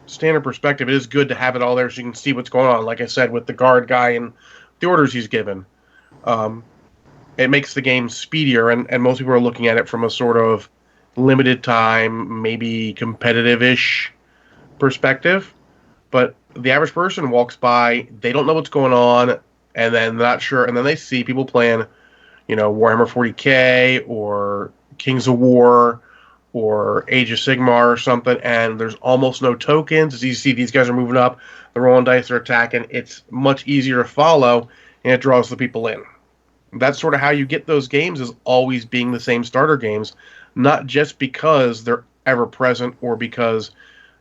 standard perspective, it is good to have it all there so you can see what's going on. Like I said, with the guard guy and the orders he's given. It makes the game speedier, and most people are looking at it from a sort of limited time, maybe competitive-ish perspective. But the average person walks by, they don't know what's going on, and then not sure, and then they see people playing, Warhammer 40K or Kings of War or Age of Sigmar or something, and there's almost no tokens. It's easy to see these guys are moving up, they're rolling dice, they're attacking. It's much easier to follow, and it draws the people in. That's sort of how you get those games, is always being the same starter games, not just because they're ever present or because,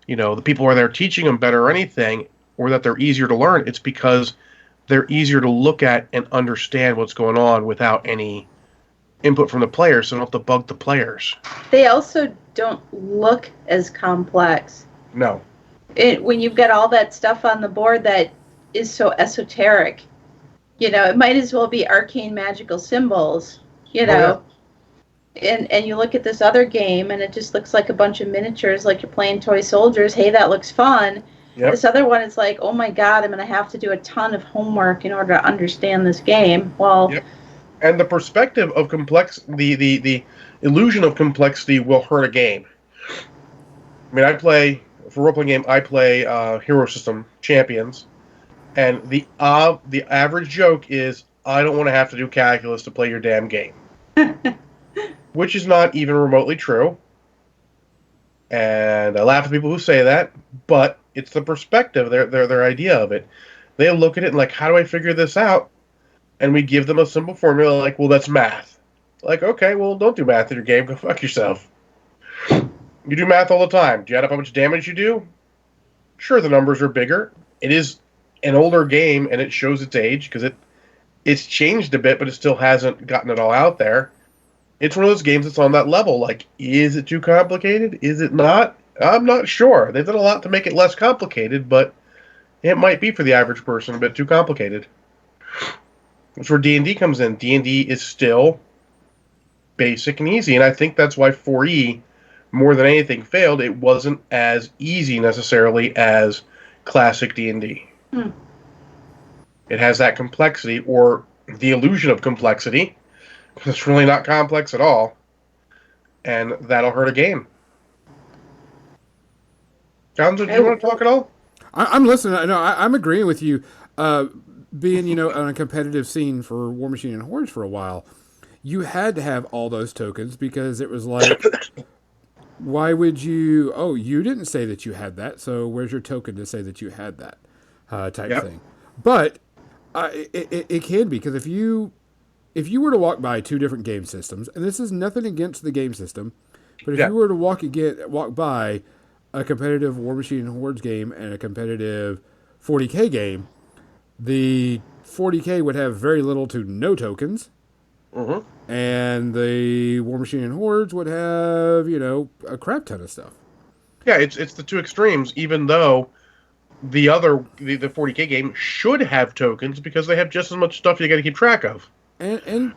the people are there teaching them better or anything, or that they're easier to learn. It's because they're easier to look at and understand what's going on without any input from the players, so they don't have to bug the players. They also don't look as complex. No. When you've got all that stuff on the board that is so esoteric, it might as well be arcane magical symbols, Oh, yeah. And you look at this other game and it just looks like a bunch of miniatures, like you're playing toy soldiers. Hey, that looks fun. Yep. This other one is like, oh my God, I'm going to have to do a ton of homework in order to understand this game. Well, yep. And the perspective of the illusion of complexity will hurt a game. I mean, for a role-playing game, I play Hero System Champions, and the average joke is, I don't want to have to do calculus to play your damn game. Which is not even remotely true. And I laugh at people who say that, but it's the perspective, their idea of it. They look at it and like, how do I figure this out? And we give them a simple formula like, well, that's math. Like, okay, well, don't do math in your game. Go fuck yourself. You do math all the time. Do you add up how much damage you do? Sure, the numbers are bigger. It is an older game, and it shows its age because it's changed a bit, but it still hasn't gotten it all out there. It's one of those games that's on that level. Like, is it too complicated? Is it not? I'm not sure. They've done a lot to make it less complicated, but it might be for the average person a bit too complicated. That's where D&D comes in. D&D is still basic and easy, and I think that's why 4E, more than anything, failed. It wasn't as easy necessarily as classic D&D. It has that complexity, or the illusion of complexity. It's really not complex at all, and that'll hurt a game. Gonzo, do you want to talk at all? I'm listening. No, I'm agreeing with you. Being, on a competitive scene for War Machine and Hordes for a while, you had to have all those tokens because it was like, why would you? Oh, you didn't say that you had that, so where's your token to say that you had that type thing? But it can be because if you were to walk by two different game systems, and this is nothing against the game system, but if you were to walk by a competitive War Machine and Hordes game and a competitive 40K game, the 40K would have very little to no tokens, and the War Machine and Hordes would have, a crap ton of stuff. Yeah, it's the two extremes, even though the 40K game should have tokens because they have just as much stuff you got to keep track of. And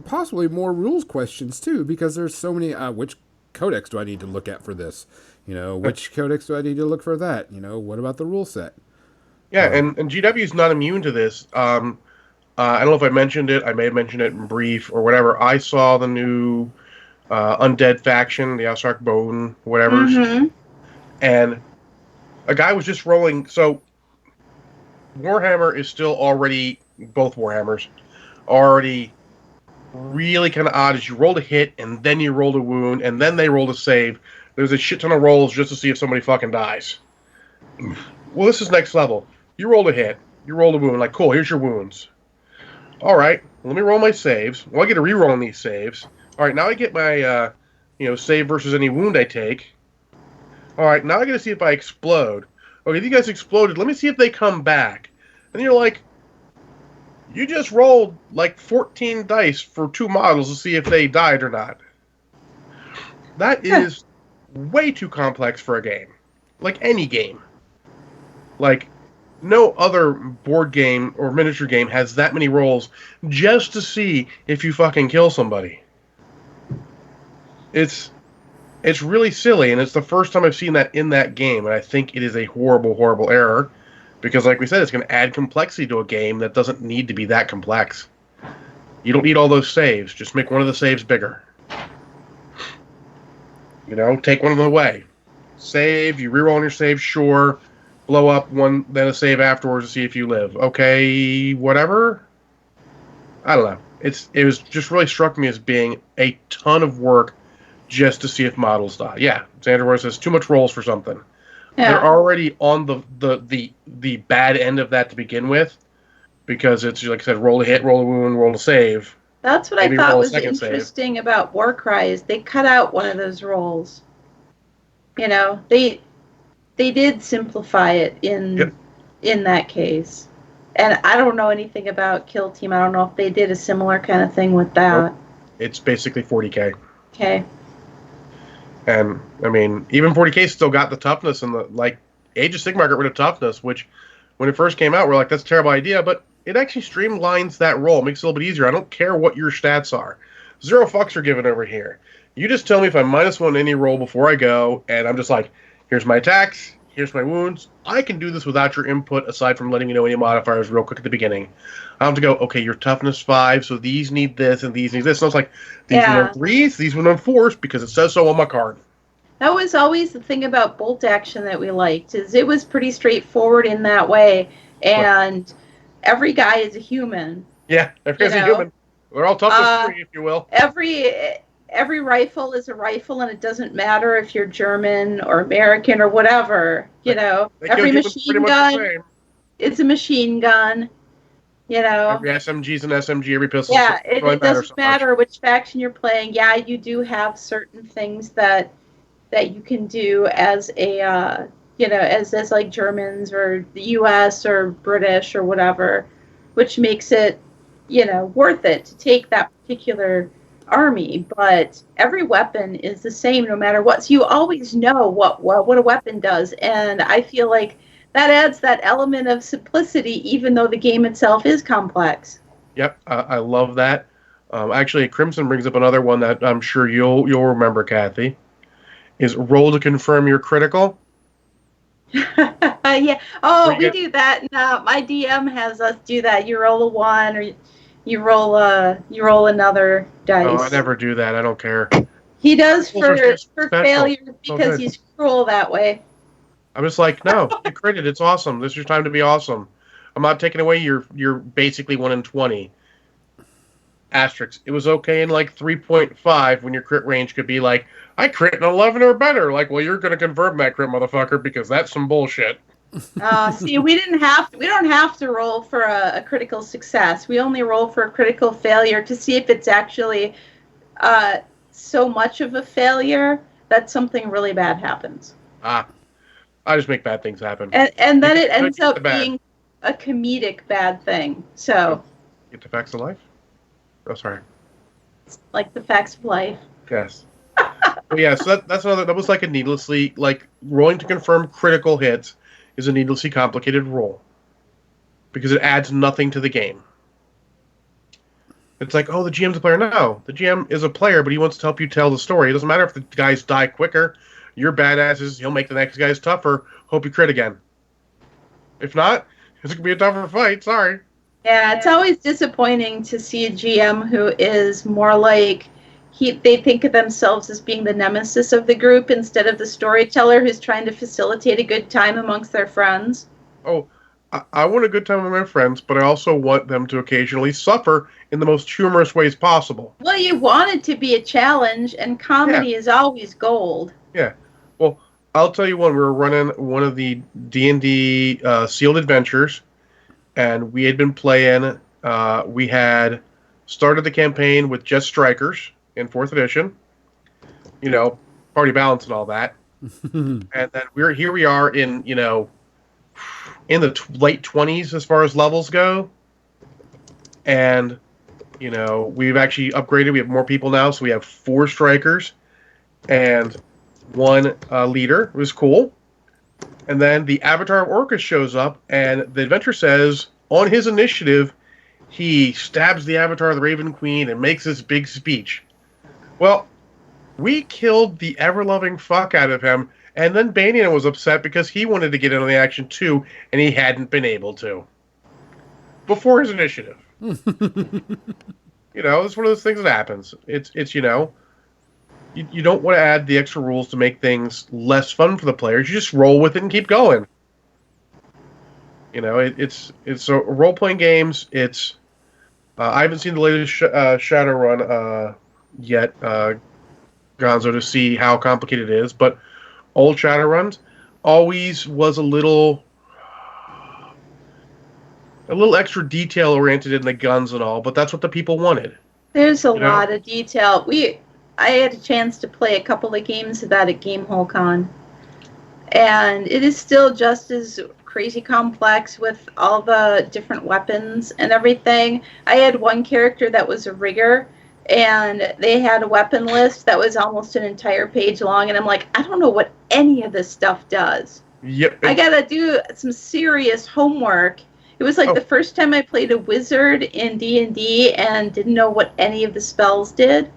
possibly more rules questions, too, because there's so many, which codex do I need to look at for this? Which codex do I need to look for that? What about the rule set? Yeah, and GW is not immune to this. I don't know if I mentioned it. I may have mentioned it in brief or whatever. I saw the new Undead faction, the Ozark Bone, whatever. And a guy was just rolling. So Warhammer is still already, both Warhammers, already really kind of odd. As you rolled a hit, and then you rolled a wound, and then they rolled a save. There's a shit ton of rolls just to see if somebody fucking dies. Well, this is next level. You rolled a hit. You rolled a wound. Like, cool, here's your wounds. All right, let me roll my saves. Well, I get a reroll on these saves. All right, now I get my, save versus any wound I take. All right, now I got to see if I explode. Okay, you guys exploded. Let me see if they come back. And you're like, you just rolled like 14 dice for 2 models to see if they died or not. That is way too complex for a game. Like any game. Like, no other board game or miniature game has that many rolls just to see if you fucking kill somebody. It's really silly, and it's the first time I've seen that in that game, and I think it is a horrible, horrible error, because like we said, it's going to add complexity to a game that doesn't need to be that complex. You don't need all those saves. Just make one of the saves bigger. Take one of them away. Save, you reroll on your save, sure. Blow up one, then a save afterwards to see if you live. Okay, whatever. I don't know. It was just really struck me as being a ton of work just to see if models die. Yeah, Xander says too much rolls for something. Yeah. They're already on the bad end of that to begin with, because it's like I said, roll a hit, roll a wound, roll a save. That's what I thought was interesting about Warcry is they cut out one of those rolls. They did simplify it in that case. And I don't know anything about Kill Team. I don't know if they did a similar kind of thing with that. Nope. It's basically 40K. Okay. And, I mean, even 40K still got the toughness, and Age of Sigmar got rid of toughness, which, when it first came out, we're like, that's a terrible idea, but it actually streamlines that roll, makes it a little bit easier. I don't care what your stats are. 0 fucks are given over here. You just tell me if I'm -1 any roll before I go, and I'm just like, here's my attacks, here's my wounds. I can do this without your input, aside from letting you know any modifiers real quick at the beginning. I have to go, okay, your toughness 5, so these need this, and these need this. And I was like, these were on 3s, these were on 4s, because it says so on my card. That was always the thing about bolt action that we liked, is it was pretty straightforward in that way, and every guy is a human. Yeah, every guy's a human. They're all toughness 3, if you will. every rifle is a rifle, and it doesn't matter if you're German or American or whatever. You know, They kill every humans pretty machine much the gun same. is a machine gun. You know, Every SMG is an SMG. Every pistol yeah, doesn't really it matter so doesn't much. matter which faction you're playing. Yeah, you do have certain things that you can do as a you know, as like Germans or the US or British or whatever, which makes it, you know, worth it to take that particular army. But every weapon is the same no matter what, so you always know what a weapon does. And I feel like that adds that element of simplicity even though the game itself is complex. Yep, I love that. Actually, Crimson brings up another one that I'm sure you'll remember, Kathy. Is roll to confirm you're critical. Yeah. Oh, Where you we get, do that. No, my DM has us do that. You roll a one, or you roll another oh, I dice. never do that. I don't care. He does Criticals are just for special. failure So because good. he's cruel that way. I'm just like, no, you critted. It's awesome. This is your time to be awesome. I'm not taking away your basically 1 in 20. Asterisks. It was okay in like 3.5 when your crit range could be like, I crit an 11 or better. Like, well, you're going to confirm that crit, motherfucker, because that's some bullshit. See, we don't have to roll for a critical success. We only roll for a critical failure to see if it's actually uh, so much of a failure that something really bad happens. Ah, I just make bad things happen. And then it Get ends the up bad. being a comedic bad thing. So, Get the facts of life. Oh, sorry. like the facts of life. Yes. But yeah, so that's another. That was like a needlessly like rolling to confirm critical hits is a needlessly complicated roll because it adds nothing to the game. It's like, oh, the GM's a player. No, the GM is a player, but he wants to help you tell the story. It doesn't matter if the guys die quicker. You're badasses. He'll make the next guys tougher. Hope you crit again. If not, it's gonna be a tougher fight. Sorry. Yeah, it's always disappointing to see a GM who is more like they think of themselves as being the nemesis of the group instead of the storyteller who's trying to facilitate a good time amongst their friends. Oh, I want a good time with my friends, but I also want them to occasionally suffer in the most humorous ways possible. Well, you want it to be a challenge, and comedy is always gold. Yeah. Well, I'll tell you one. We were running one of the D&D sealed adventures, and we had been playing. We had started the campaign with just strikers in 4th edition. You know, party balance and all that. And then we are in in the late 20s as far as levels go, and we've actually upgraded. We have more people now, so we have 4 strikers and 1 leader. It was cool. And then the Avatar of Orcus shows up, and the adventure says on his initiative he stabs the Avatar of the Raven Queen and makes this big speech. Well, we killed the ever-loving fuck out of him, and then Banian was upset because he wanted to get in on the action too, and he hadn't been able to. Before his initiative. It's one of those things that happens. It's you don't want to add the extra rules to make things less fun for the players. You just roll with it and keep going. It's so role-playing games. It's I haven't seen the latest Shadowrun yet, Gonzo, to see how complicated it is, but old Shadowruns always was a little extra detail oriented in the guns and all, but that's what the people wanted. There's a lot of detail. I had a chance to play a couple of games of that at Gamehole Con, and it is still just as crazy complex with all the different weapons and everything. I had one character that was a rigger, and they had a weapon list that was almost an entire page long, and I'm like, I don't know what any of this stuff does. Yep. I gotta do some serious homework. It was like the first time I played a wizard in D&D and didn't know what any of the spells did.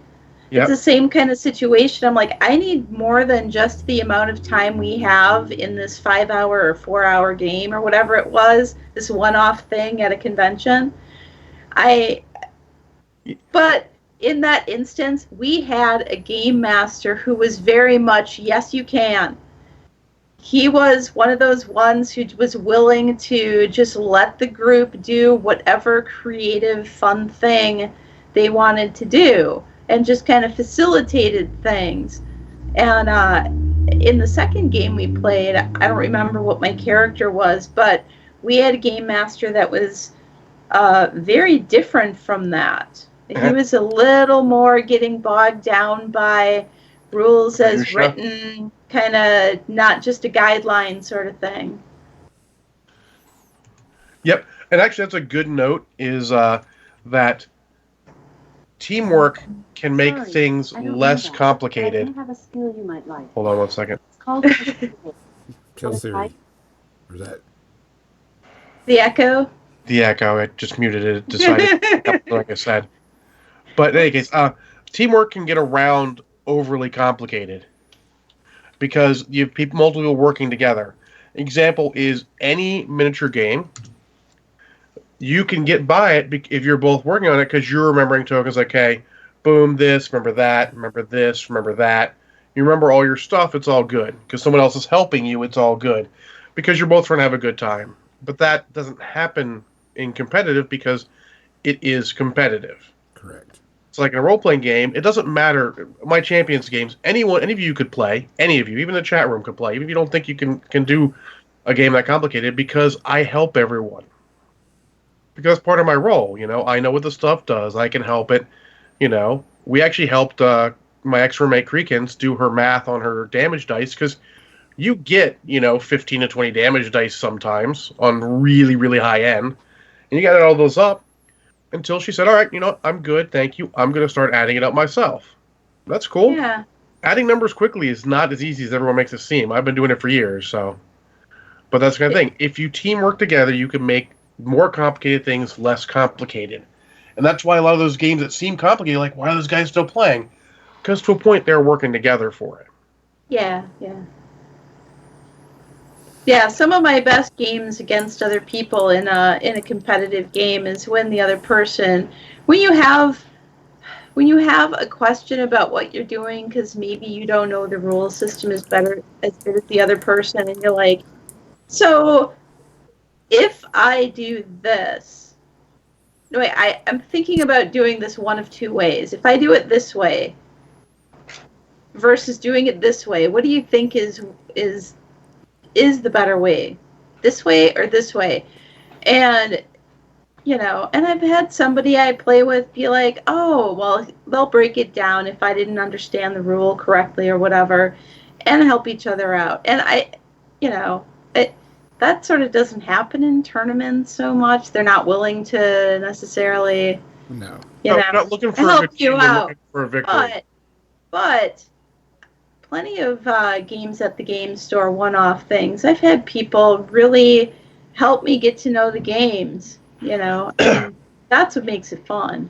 Yep. It's the same kind of situation. I'm like, I need more than just the amount of time we have in this 5-hour or 4-hour game or whatever it was, this one-off thing at a convention. But in that instance, we had a game master who was very much, yes, you can. He was one of those ones who was willing to just let the group do whatever creative, fun thing they wanted to do. and just kind of facilitated things. And in the second game we played, I don't remember what my character was, but we had a game master that was very different from that. He was a little more getting bogged down by rules as written, kind of not just a guideline sort of thing. Yep, and actually that's a good note, is that teamwork can make things less complicated. I have a skill you might like. Hold on one second. It's called Kill Siri. Or is that? The echo? The echo, I just muted it, decided, like I said. But in any case, teamwork can get around overly complicated because you have people, multiple people working together. Example is any miniature game. You can get by it if you're both working on it because you're remembering tokens like, hey, boom, this, remember that, remember this, remember that. You remember all your stuff, it's all good. Because someone else is helping you, it's all good. Because you're both trying to have a good time. But that doesn't happen in competitive because it is competitive. Correct. It's like in a role-playing game, it doesn't matter. My Champions games, any of you could play, any of you, even the chat room could play, even if you don't think you can do a game that complicated, because I help everyone. Because that's part of my role, I know what the stuff does. I can help it, We actually helped my ex-roommate Creekins do her math on her damage dice, because you get, 15 to 20 damage dice sometimes on really, really high end. And you got all those up until she said, all right, I'm good, thank you. I'm going to start adding it up myself. That's cool. Yeah. Adding numbers quickly is not as easy as everyone makes it seem. I've been doing it for years, so. But that's the kind of thing. If you teamwork together, you can make more complicated things less complicated. And that's why a lot of those games that seem complicated, like, why are those guys still playing? Because to a point, they're working together for it. Yeah. Yeah, some of my best games against other people in a competitive game is when the other person, when you have a question about what you're doing, because maybe you don't know the rule system as good as the other person, and you're like, so if I do this, no, wait, I'm thinking about doing this one of two ways. If I do it this way versus doing it this way, what do you think is the better way? This way or this way? And, and I've had somebody I play with be like, oh, well, they'll break it down if I didn't understand the rule correctly or whatever, and help each other out. And that sort of doesn't happen in tournaments so much. They're not willing to necessarily, No. Not looking for help a good you team, they're out. looking for a victory. But plenty of games at the game store, one-off things. I've had people really help me get to know the games, and that's what makes it fun.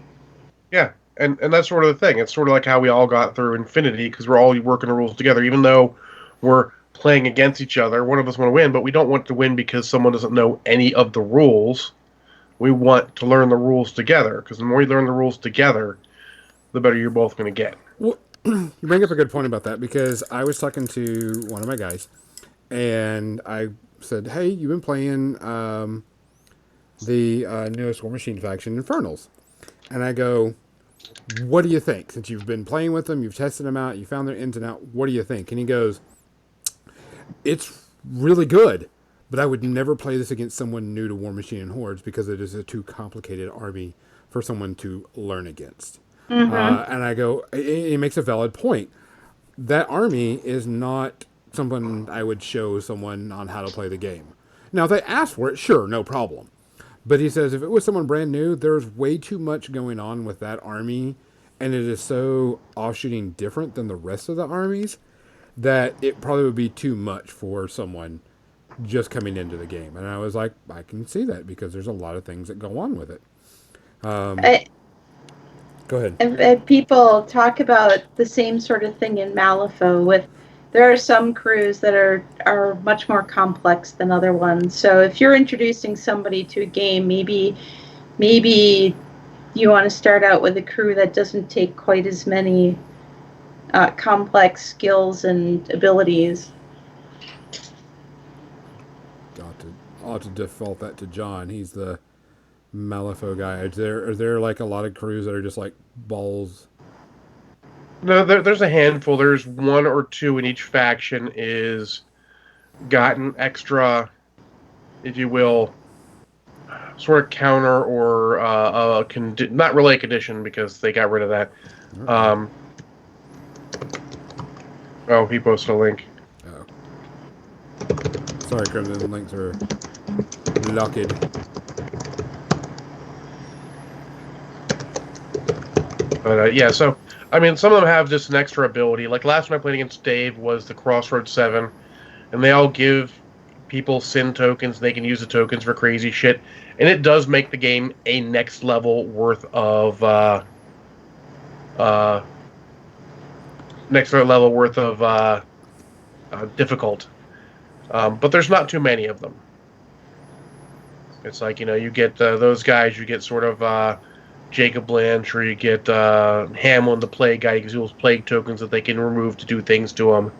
Yeah, and that's sort of the thing. It's sort of like how we all got through Infinity, because we're all working the rules together, even though we're playing against each other. One of us want to win, but we don't want to win because someone doesn't know any of the rules. We want to learn the rules together, because the more you learn the rules together, the better you're both going to get. Well, you bring up a good point about that, because I was talking to one of my guys, and I said, hey, you've been playing the newest War Machine faction, Infernals. And I go, what do you think? Since you've been playing with them, you've tested them out, you found their ins and outs, what do you think? And he goes, it's really good, but I would never play this against someone new to War Machine and Hordes because it is a too complicated army for someone to learn against. Mm-hmm. And I go, it makes a valid point. That army is not someone I would show someone on how to play the game. Now, if they ask for it, sure, no problem. But he says if it was someone brand new, there's way too much going on with that army, and it is so offshooting different than the rest of the armies that it probably would be too much for someone just coming into the game. And I was like, I can see that, because there's a lot of things that go on with it. Go ahead. And people talk about the same sort of thing in Malifaux. There are some crews that are much more complex than other ones. So if you're introducing somebody to a game, maybe you want to start out with a crew that doesn't take quite as many complex skills and abilities. I'll have to default that to John. He's the Malifaux guy. Are there like a lot of crews that are just like balls No, there's a handful. There's one or two in each faction is gotten extra, if you will, sort of counter or not really a condition because they got rid of that. Um, oh, he posted a link. Oh. Sorry, Crimson. Links are locked. But yeah, so I mean, some of them have just an extra ability. Like last one I played against Dave was the Crossroads 7, and they all give people sin tokens. They can use the tokens for crazy shit, and it does make the game a next level worth of uh, difficult. But there's not too many of them. It's like, you get those guys, you get sort of Jacob Blanche, or you get Hamlin, the plague guy, because he gives plague tokens that they can remove to do things to him.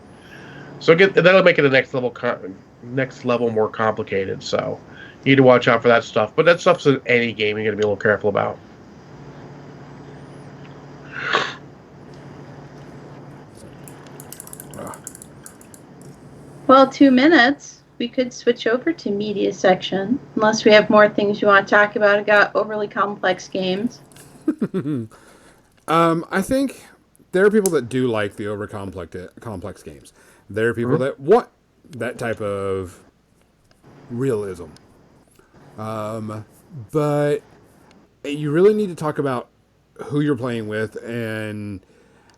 So that'll make it the next level more complicated. So you need to watch out for that stuff. But that stuff's in any game you're going to be a little careful about. Well, 2 minutes. We could switch over to media section, unless we have more things you want to talk about. I got overly complex games. I think there are people that do like the over complex games. There are people that want that type of realism. But you really need to talk about who you're playing with and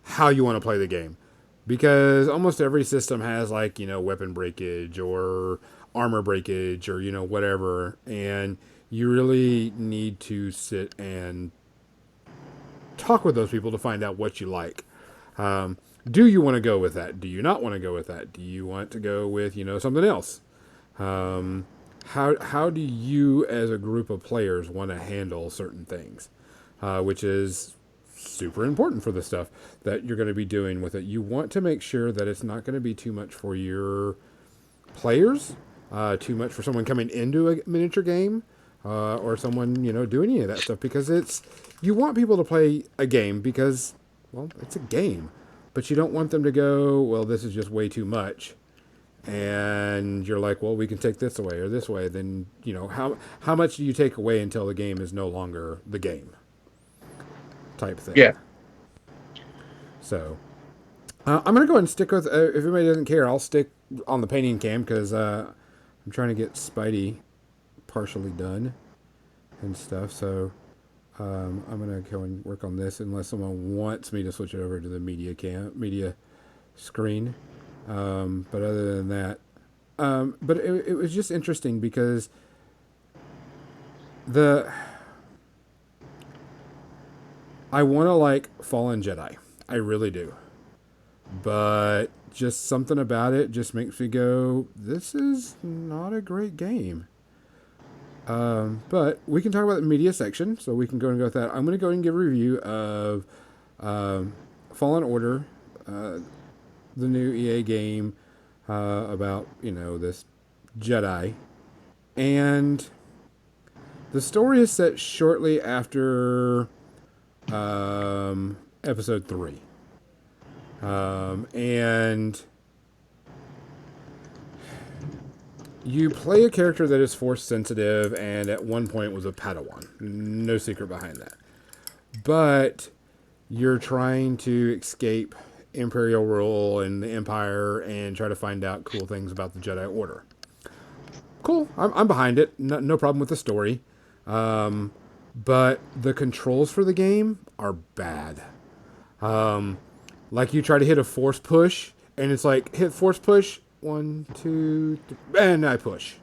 how you want to play the game. Because almost every system has, like, weapon breakage or armor breakage or, whatever. And you really need to sit and talk with those people to find out what you like. Do you want to go with that? Do you not want to go with that? Do you want to go with, something else? How do you, as a group of players, want to handle certain things? Which is super important for the stuff that you're going to be doing with it. You want to make sure that it's not going to be too much for your players, too much for someone coming into a miniature game, or someone, doing any of that stuff, because you want people to play a game because, well, it's a game, but you don't want them to go, well, this is just way too much. And you're like, well, we can take this away or this way. Then, how much do you take away until the game is no longer the game? Type thing. Yeah. So, I'm going to go ahead and stick with, if anybody doesn't care, I'll stick on the painting cam because I'm trying to get Spidey partially done and stuff. So, I'm going to go and work on this unless someone wants me to switch it over to the media screen. But other than that, but it was just interesting because I want to like Fallen Jedi. I really do. But just something about it just makes me go, this is not a great game. But we can talk about the media section, so we can go and go with that. I'm going to go and give a review of Fallen Order, the new EA game about, this Jedi. And the story is set shortly after episode 3. And you play a character that is force sensitive and at one point was a Padawan. No secret behind that. But you're trying to escape Imperial rule and the Empire and try to find out cool things about the Jedi Order. Cool. I'm behind it. No problem with the story. But the controls for the game are bad. Like you try to hit a force push and it's like hit force push 1, 2, 3, and I push.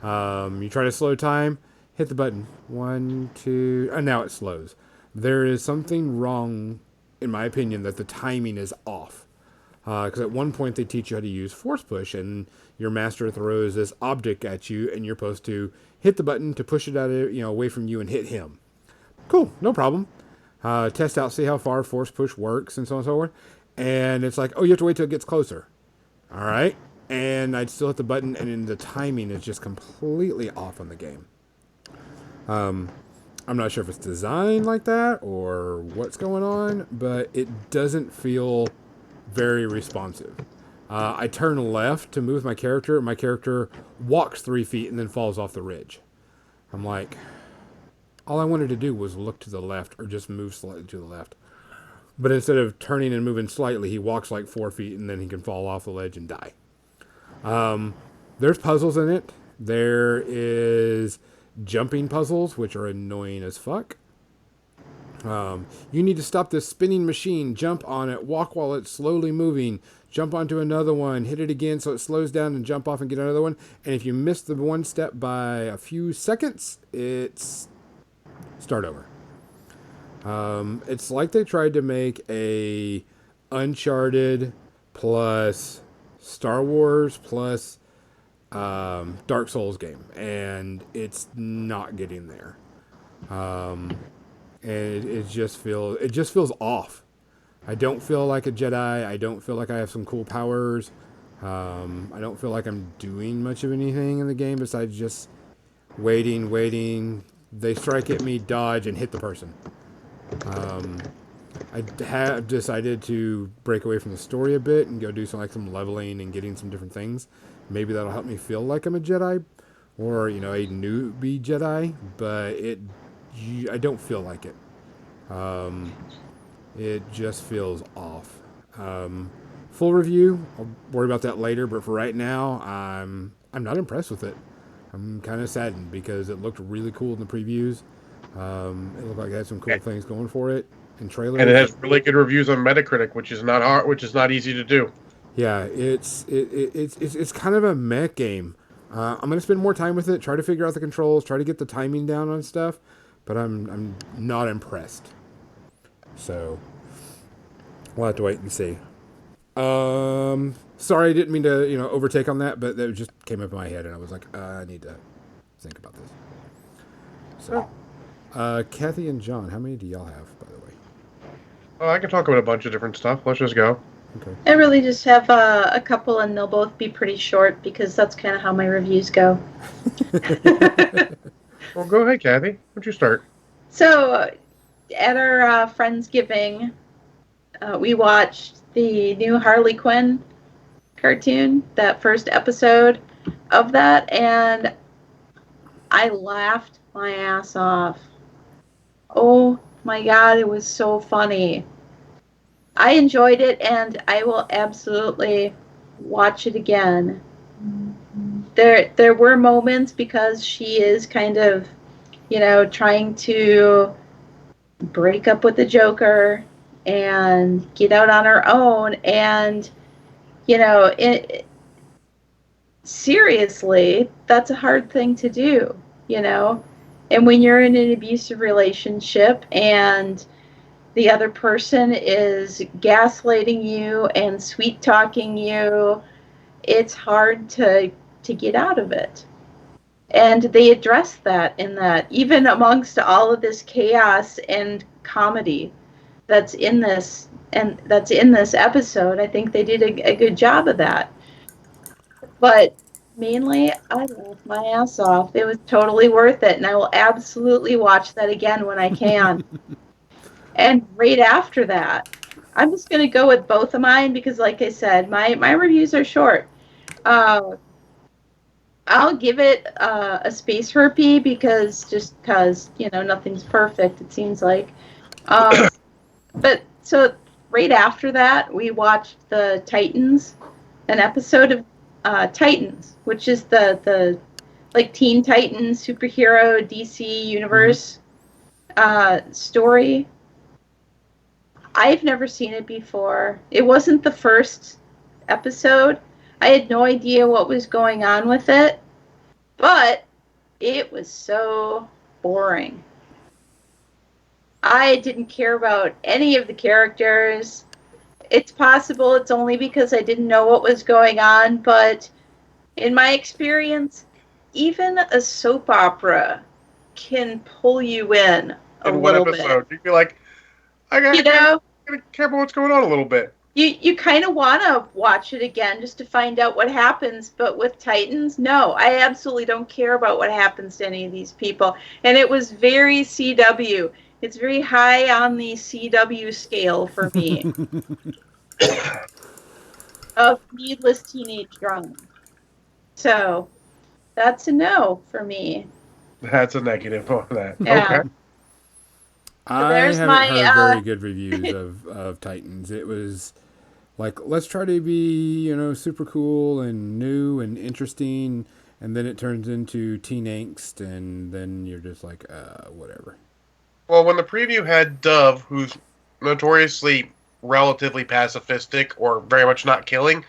You try to slow time, hit the button 1, 2, and now it slows. There is something wrong, in my opinion, that the timing is off. Because at one point they teach you how to use force push, and your master throws this object at you, and you're supposed to hit the button to push it out of, away from you and hit him. Cool, no problem. Test out, see how far force push works, and so on and so forth. And it's like, oh, you have to wait till it gets closer. All right, and I'd still hit the button, and then the timing is just completely off on the game. I'm not sure if it's designed like that or what's going on, but it doesn't feel very responsive. I turn left to move my character. My character walks 3 feet and then falls off the ridge. I'm like, all I wanted to do was look to the left or just move slightly to the left. But instead of turning and moving slightly, he walks like 4 feet and then he can fall off the ledge and die. There's puzzles in it. There is jumping puzzles, which are annoying as fuck. You need to stop this spinning machine, jump on it, walk while it's slowly moving, jump onto another one, hit it again so it slows down and jump off and get another one. And if you miss the one step by a few seconds, it's start over. It's like they tried to make a Uncharted plus Star Wars plus Dark Souls game, and it's not getting there. And it just feels off. I don't feel like a Jedi. I don't feel like I have some cool powers. I don't feel like I'm doing much of anything in the game besides just waiting. They strike at me, dodge, and hit the person. I have decided to break away from the story a bit and go do some leveling and getting some different things. Maybe that'll help me feel like I'm a Jedi or, a newbie Jedi, but I don't feel like it. It just feels off. Full review, I'll worry about that later, but for right now, I'm not impressed with it. I'm kind of saddened because it looked really cool in the previews. It looked like it had some cool things going for it in trailers. And it has really good reviews on Metacritic, which is not hard, which is not easy to do. Yeah, it's kind of a meh game. I'm gonna spend more time with it, try to figure out the controls, try to get the timing down on stuff, but I'm not impressed. So we'll have to wait and see. Sorry, I didn't mean to overtake on that, but that just came up in my head, and I was like, I need to think about this. So, Kathy and John, how many do y'all have, by the way? Oh, I can talk about a bunch of different stuff. Let's just go. Okay. I really just have a couple, and they'll both be pretty short because that's kind of how my reviews go. Well, go ahead, Kathy. Why don't you start? So, at our Friendsgiving, we watched the new Harley Quinn cartoon, that first episode of that, and I laughed my ass off. Oh my god, it was so funny. I enjoyed it, and I will absolutely watch it again. There were moments because she is kind of, trying to break up with the Joker and get out on her own, and seriously, that's a hard thing to do, and when you're in an abusive relationship and the other person is gaslighting you and sweet talking you, it's hard to get out of it. And they address that in that, even amongst all of this chaos and comedy that's in this episode, I think they did a good job of that. But mainly, I laughed my ass off. It was totally worth it, and I will absolutely watch that again when I can. And right after that, I'm just going to go with both of mine because, like I said, my reviews are short. I'll give it a space herpy because nothing's perfect, it seems like. But so right after that, we watched the Titans, an episode of Titans, which is the like Teen Titans superhero DC universe story. I've never seen it before. It wasn't the first episode. I had no idea what was going on with it, but it was so boring. I didn't care about any of the characters. It's possible it's only because I didn't know what was going on, but in my experience, even a soap opera can pull you in a little bit. You'd be like, I gotta care about what's going on a little bit. you kind of want to watch it again just to find out what happens, but with Titans, no, I absolutely don't care about what happens to any of these people. And it was very CW. It's very high on the CW scale for me of needless teenage drama. So that's a no for me. That's a negative on that. Yeah. Okay. I there's haven't my, heard very good reviews of Titans. It was like, let's try to be, super cool and new and interesting, and then it turns into teen angst, and then you're just like, whatever. Well, when the preview had Dove, who's notoriously relatively pacifistic or very much not killing,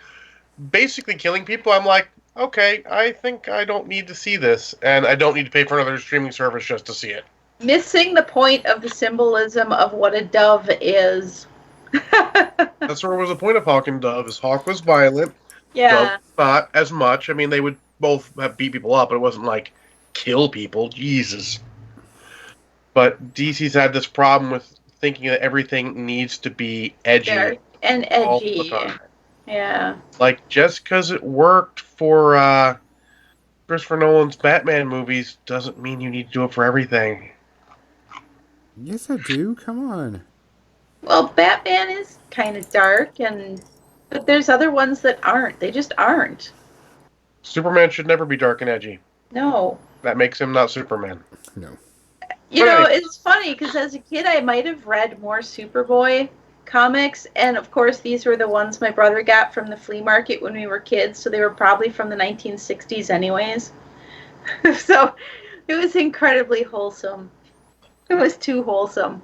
basically killing people, I'm like, okay, I think I don't need to see this, and I don't need to pay for another streaming service just to see it. Missing the point of the symbolism of what a dove is. That's what was the point of Hawk and Dove, is Hawk was violent, Yeah. Dove not as much. I mean, they would both have beat people up, but it wasn't like kill people. Jesus. But DC's had this problem with thinking that everything needs to be edgy. Dark and all the edgy. time. Yeah. Like, just because it worked for Christopher Nolan's Batman movies doesn't mean you need to do it for everything. Yes, I do. Come on. Well, Batman is kind of dark, but there's other ones that aren't. They just aren't. Superman should never be dark and edgy. No. That makes him not Superman. No. You know, Right. it's funny because as a kid, I might have read more Superboy comics, and of course, these were the ones my brother got from the flea market when we were kids, so they were probably from the 1960s, anyways. So it was incredibly wholesome. It was too wholesome.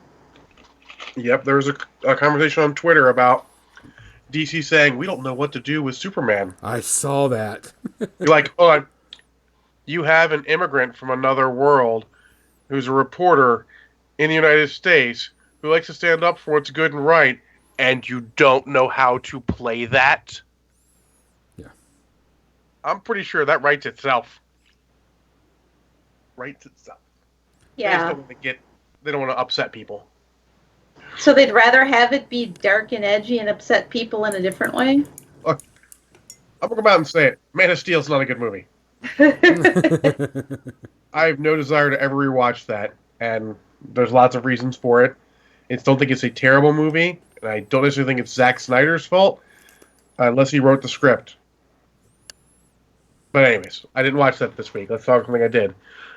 Yep, there was a conversation on Twitter about DC saying, we don't know what to do with Superman. I saw that. You're like, oh, you have an immigrant from another world who's a reporter in the United States who likes to stand up for what's good and right, and you don't know how to play that? Yeah. I'm pretty sure that writes itself. Writes itself. Yeah. They don't want to upset people. So they'd rather have it be dark and edgy and upset people in a different way? Look, I'm going to come out and say it. Man of Steel's not a good movie. I have no desire to ever rewatch that, and there's lots of reasons for it. I don't think it's a terrible movie, and I don't necessarily think it's Zack Snyder's fault, unless he wrote the script. But anyways, I didn't watch that this week. Let's talk something I did.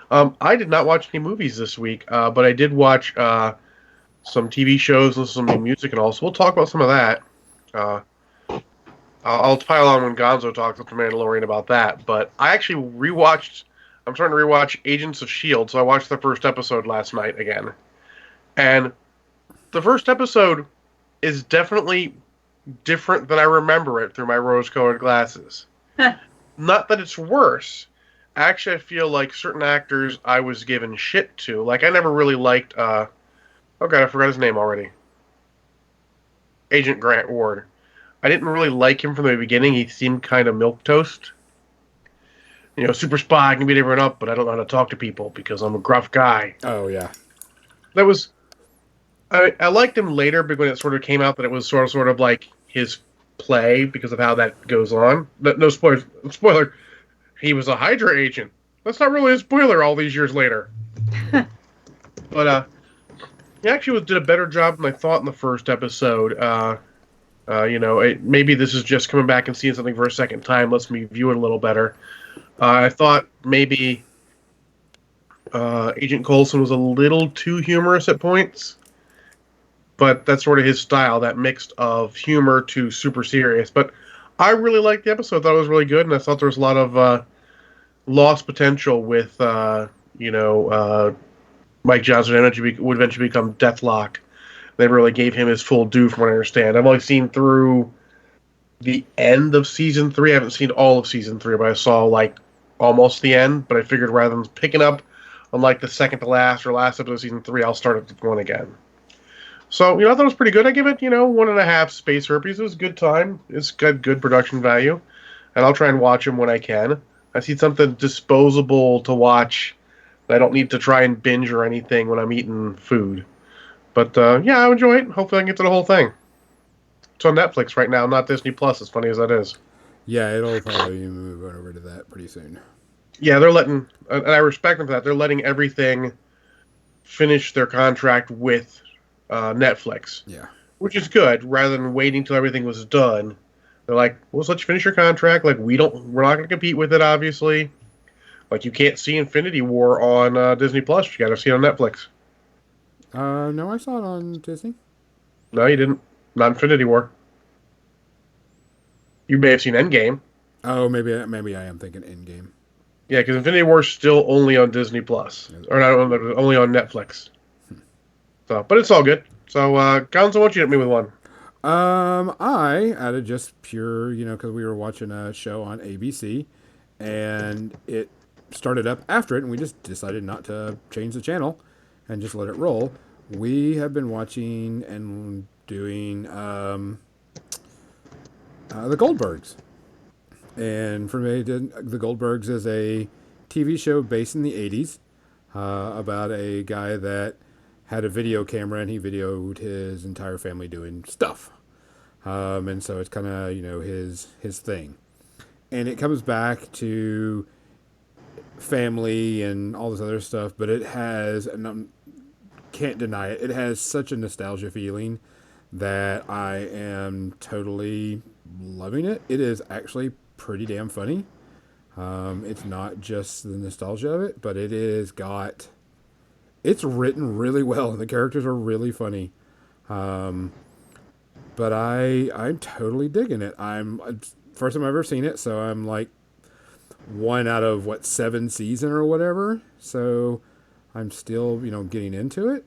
I did not watch any movies this week, but I did watch some TV shows, listen to some new music and all, so we'll talk about some of that. I'll pile on when Gonzo talks with the Mandalorian about that, but I actually I'm starting to rewatch Agents of S.H.I.E.L.D., so I watched the first episode last night again. And the first episode is definitely different than I remember it through my rose-colored glasses. Not that it's worse. Actually, I feel like certain actors I was given shit to. Like, I never really liked, oh god, I forgot his name already. Agent Grant Ward. I didn't really like him from the beginning. He seemed kind of milquetoast. Super spy, I can beat everyone up, but I don't know how to talk to people because I'm a gruff guy. Oh, yeah. That was... I liked him later, but when it sort of came out that it was sort of like his play because of how that goes on. No spoilers. Spoiler. He was a Hydra agent. That's not really a spoiler all these years later. But he actually did a better job than I thought in the first episode. Maybe this is just coming back and seeing something for a second time lets me view it a little better. I thought maybe Agent Coulson was a little too humorous at points. But that's sort of his style, that mix of humor to super serious. But I really liked the episode. I thought it was really good, and I thought there was a lot of lost potential with, Mike Johnson would eventually become Deathlock. They really gave him his full due, from what I understand. I've only seen through the end of Season 3. I haven't seen all of Season 3, but I saw, almost the end. But I figured rather than picking up on, the second to last or last episode of Season 3, I'll start at one again. So, I thought it was pretty good. I give it, 1.5 space herpes. It was a good time. It's got good production value. And I'll try and watch them when I can. I see something disposable to watch. I don't need to try and binge or anything when I'm eating food. But, I enjoy it. Hopefully I can get to the whole thing. It's on Netflix right now, not Disney Plus. As funny as that is. Yeah, it'll probably move over to that pretty soon. Yeah, they're letting, and I respect them for that. They're letting everything finish their contract with Netflix, Yeah. which is good. Rather than waiting till everything was done, they're like, "Well, let's let you finish your contract. Like, we're not going to compete with it, obviously. Like, you can't see Infinity War on Disney Plus. You got to see it on Netflix." No, I saw it on Disney. No, you didn't. Not Infinity War. You may have seen Endgame. Oh, maybe I am thinking Endgame. Yeah, because Infinity War is still only on Disney Plus, or not only on Netflix. So, but it's all good. So, Gonzo, why don't you hit me with one? I added just pure, because we were watching a show on ABC, and it started up after it, and we just decided not to change the channel and just let it roll. We have been watching and doing the Goldbergs. And for me, the Goldbergs is a TV show based in the 80s about a guy that had a video camera and he videoed his entire family doing stuff. And so it's kind of, his thing. And it comes back to family and all this other stuff, but it has, and I can't deny it, it has such a nostalgia feeling that I am totally loving it. It is actually pretty damn funny. It's not just the nostalgia of it, but it's written really well and the characters are really funny. But I'm totally digging it. First time I've ever seen it, so I'm like 1 out of 7 season or whatever. So I'm still, getting into it.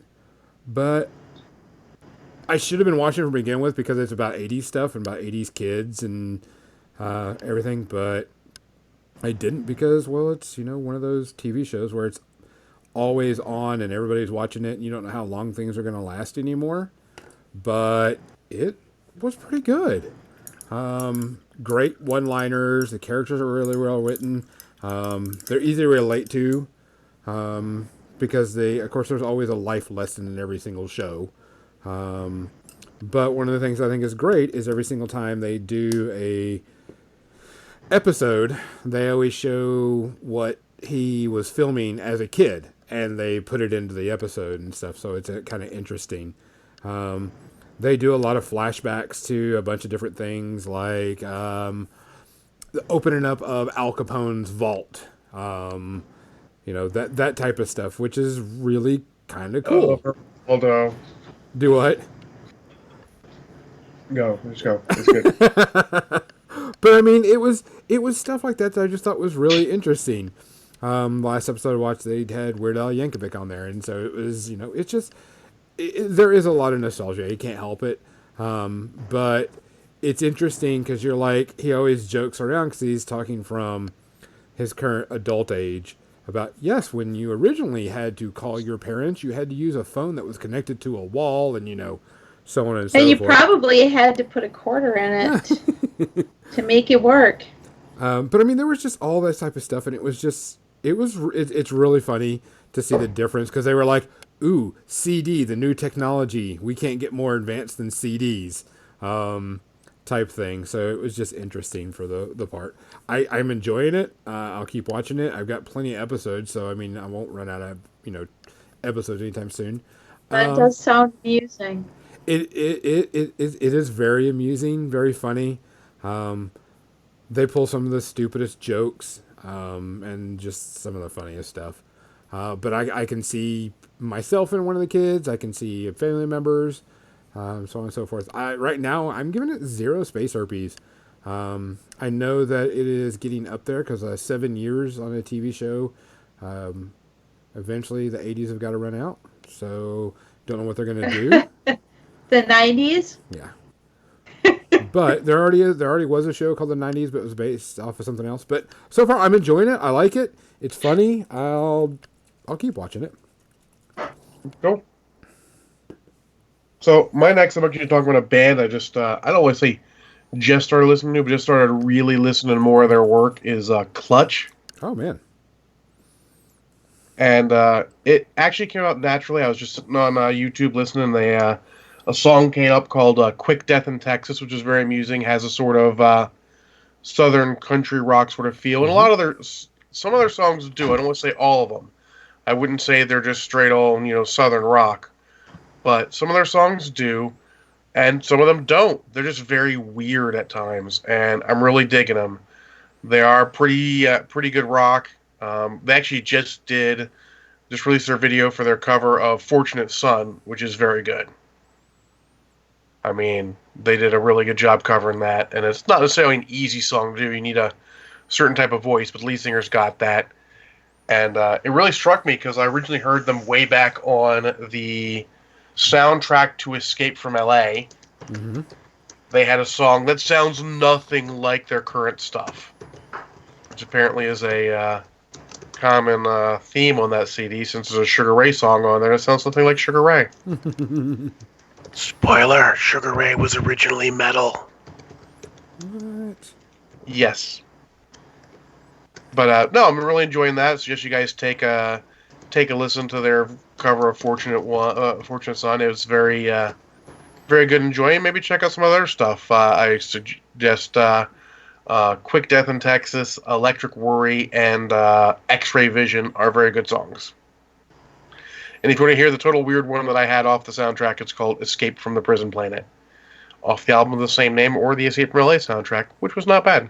But I should have been watching it to begin with because it's about 80s stuff and about 80s kids and everything, but I didn't because, well, it's, one of those TV shows where it's always on and everybody's watching it and you don't know how long things are going to last anymore. But it was pretty good. Great one-liners. The characters are really well written. They're easy to relate to because of course, there's always a life lesson in every single show. But one of the things I think is great is every single time they do a episode, they always show what he was filming as a kid, and they put it into the episode and stuff. So it's kind of interesting. They do a lot of flashbacks to a bunch of different things, like the opening up of Al Capone's vault. That type of stuff, which is really kind of cool. Hold on. Do what? Go. Just go. It's good. But I mean, it was stuff like that I just thought was really interesting. Last episode I watched, they had Weird Al Yankovic on there, and so it was, it's just there is a lot of nostalgia. You can't help it, but it's interesting because you're like, he always jokes around because he's talking from his current adult age about, yes, when you originally had to call your parents, you had to use a phone that was connected to a wall, and so on and so forth. And you probably had to put a quarter in it to make it work. But I mean, there was just all that type of stuff, and it's really funny to see the difference because they were like, ooh, CD, the new technology, we can't get more advanced than CDs, type thing. So it was just interesting for the part. I'm enjoying it. I'll keep watching it. I've got plenty of episodes, so I mean, I won't run out of episodes anytime soon. That does sound amusing. It is very amusing, very funny. They pull some of the stupidest jokes and just some of the funniest stuff. But I can see myself in one of the kids. I can see family members, so on and so forth. Right now, I'm giving it 0 space herpes. I know that it is getting up there because 7 years on a TV show. Eventually, the 80s have got to run out. So, don't know what they're going to do. The 90s? Yeah. But there already was a show called The 90s, but it was based off of something else. But so far, I'm enjoying it. I like it. It's funny. I'll keep watching it. Cool. So my next, I'm actually talking about a band I don't always say just started listening to, but just started really listening to more of their work is Clutch. Oh, man. And it actually came out naturally. I was just sitting on YouTube listening. They a song came up called "Quick Death in Texas," which is very amusing. Has a sort of southern country rock sort of feel, and a Mm-hmm. lot of their some of their songs do. I don't want to say all of them. I wouldn't say they're just straight on southern rock, but some of their songs do, and some of them don't. They're just very weird at times, and I'm really digging them. They are pretty good rock. They actually just released their video for their cover of "Fortunate Son," which is very good. I mean, they did a really good job covering that, and it's not necessarily an easy song to do. You need a certain type of voice, but lead singer's got that. And it really struck me because I originally heard them way back on the soundtrack to Escape from LA. Mm-hmm. They had a song that sounds nothing like their current stuff, which apparently is a common theme on that CD since there's a Sugar Ray song on there. It sounds something like Sugar Ray. Spoiler, Sugar Ray was originally metal. What? Yes. But no, I'm really enjoying that. Suggest you guys take a listen to their cover of Fortunate Son. It was very good and enjoying. Maybe check out some other stuff. I suggest Quick Death in Texas, Electric Worry, and X-Ray Vision are very good songs. And if you want to hear the total weird one that I had off the soundtrack, it's called Escape from the Prison Planet, off the album of the same name or the Escape from LA soundtrack, which was not bad.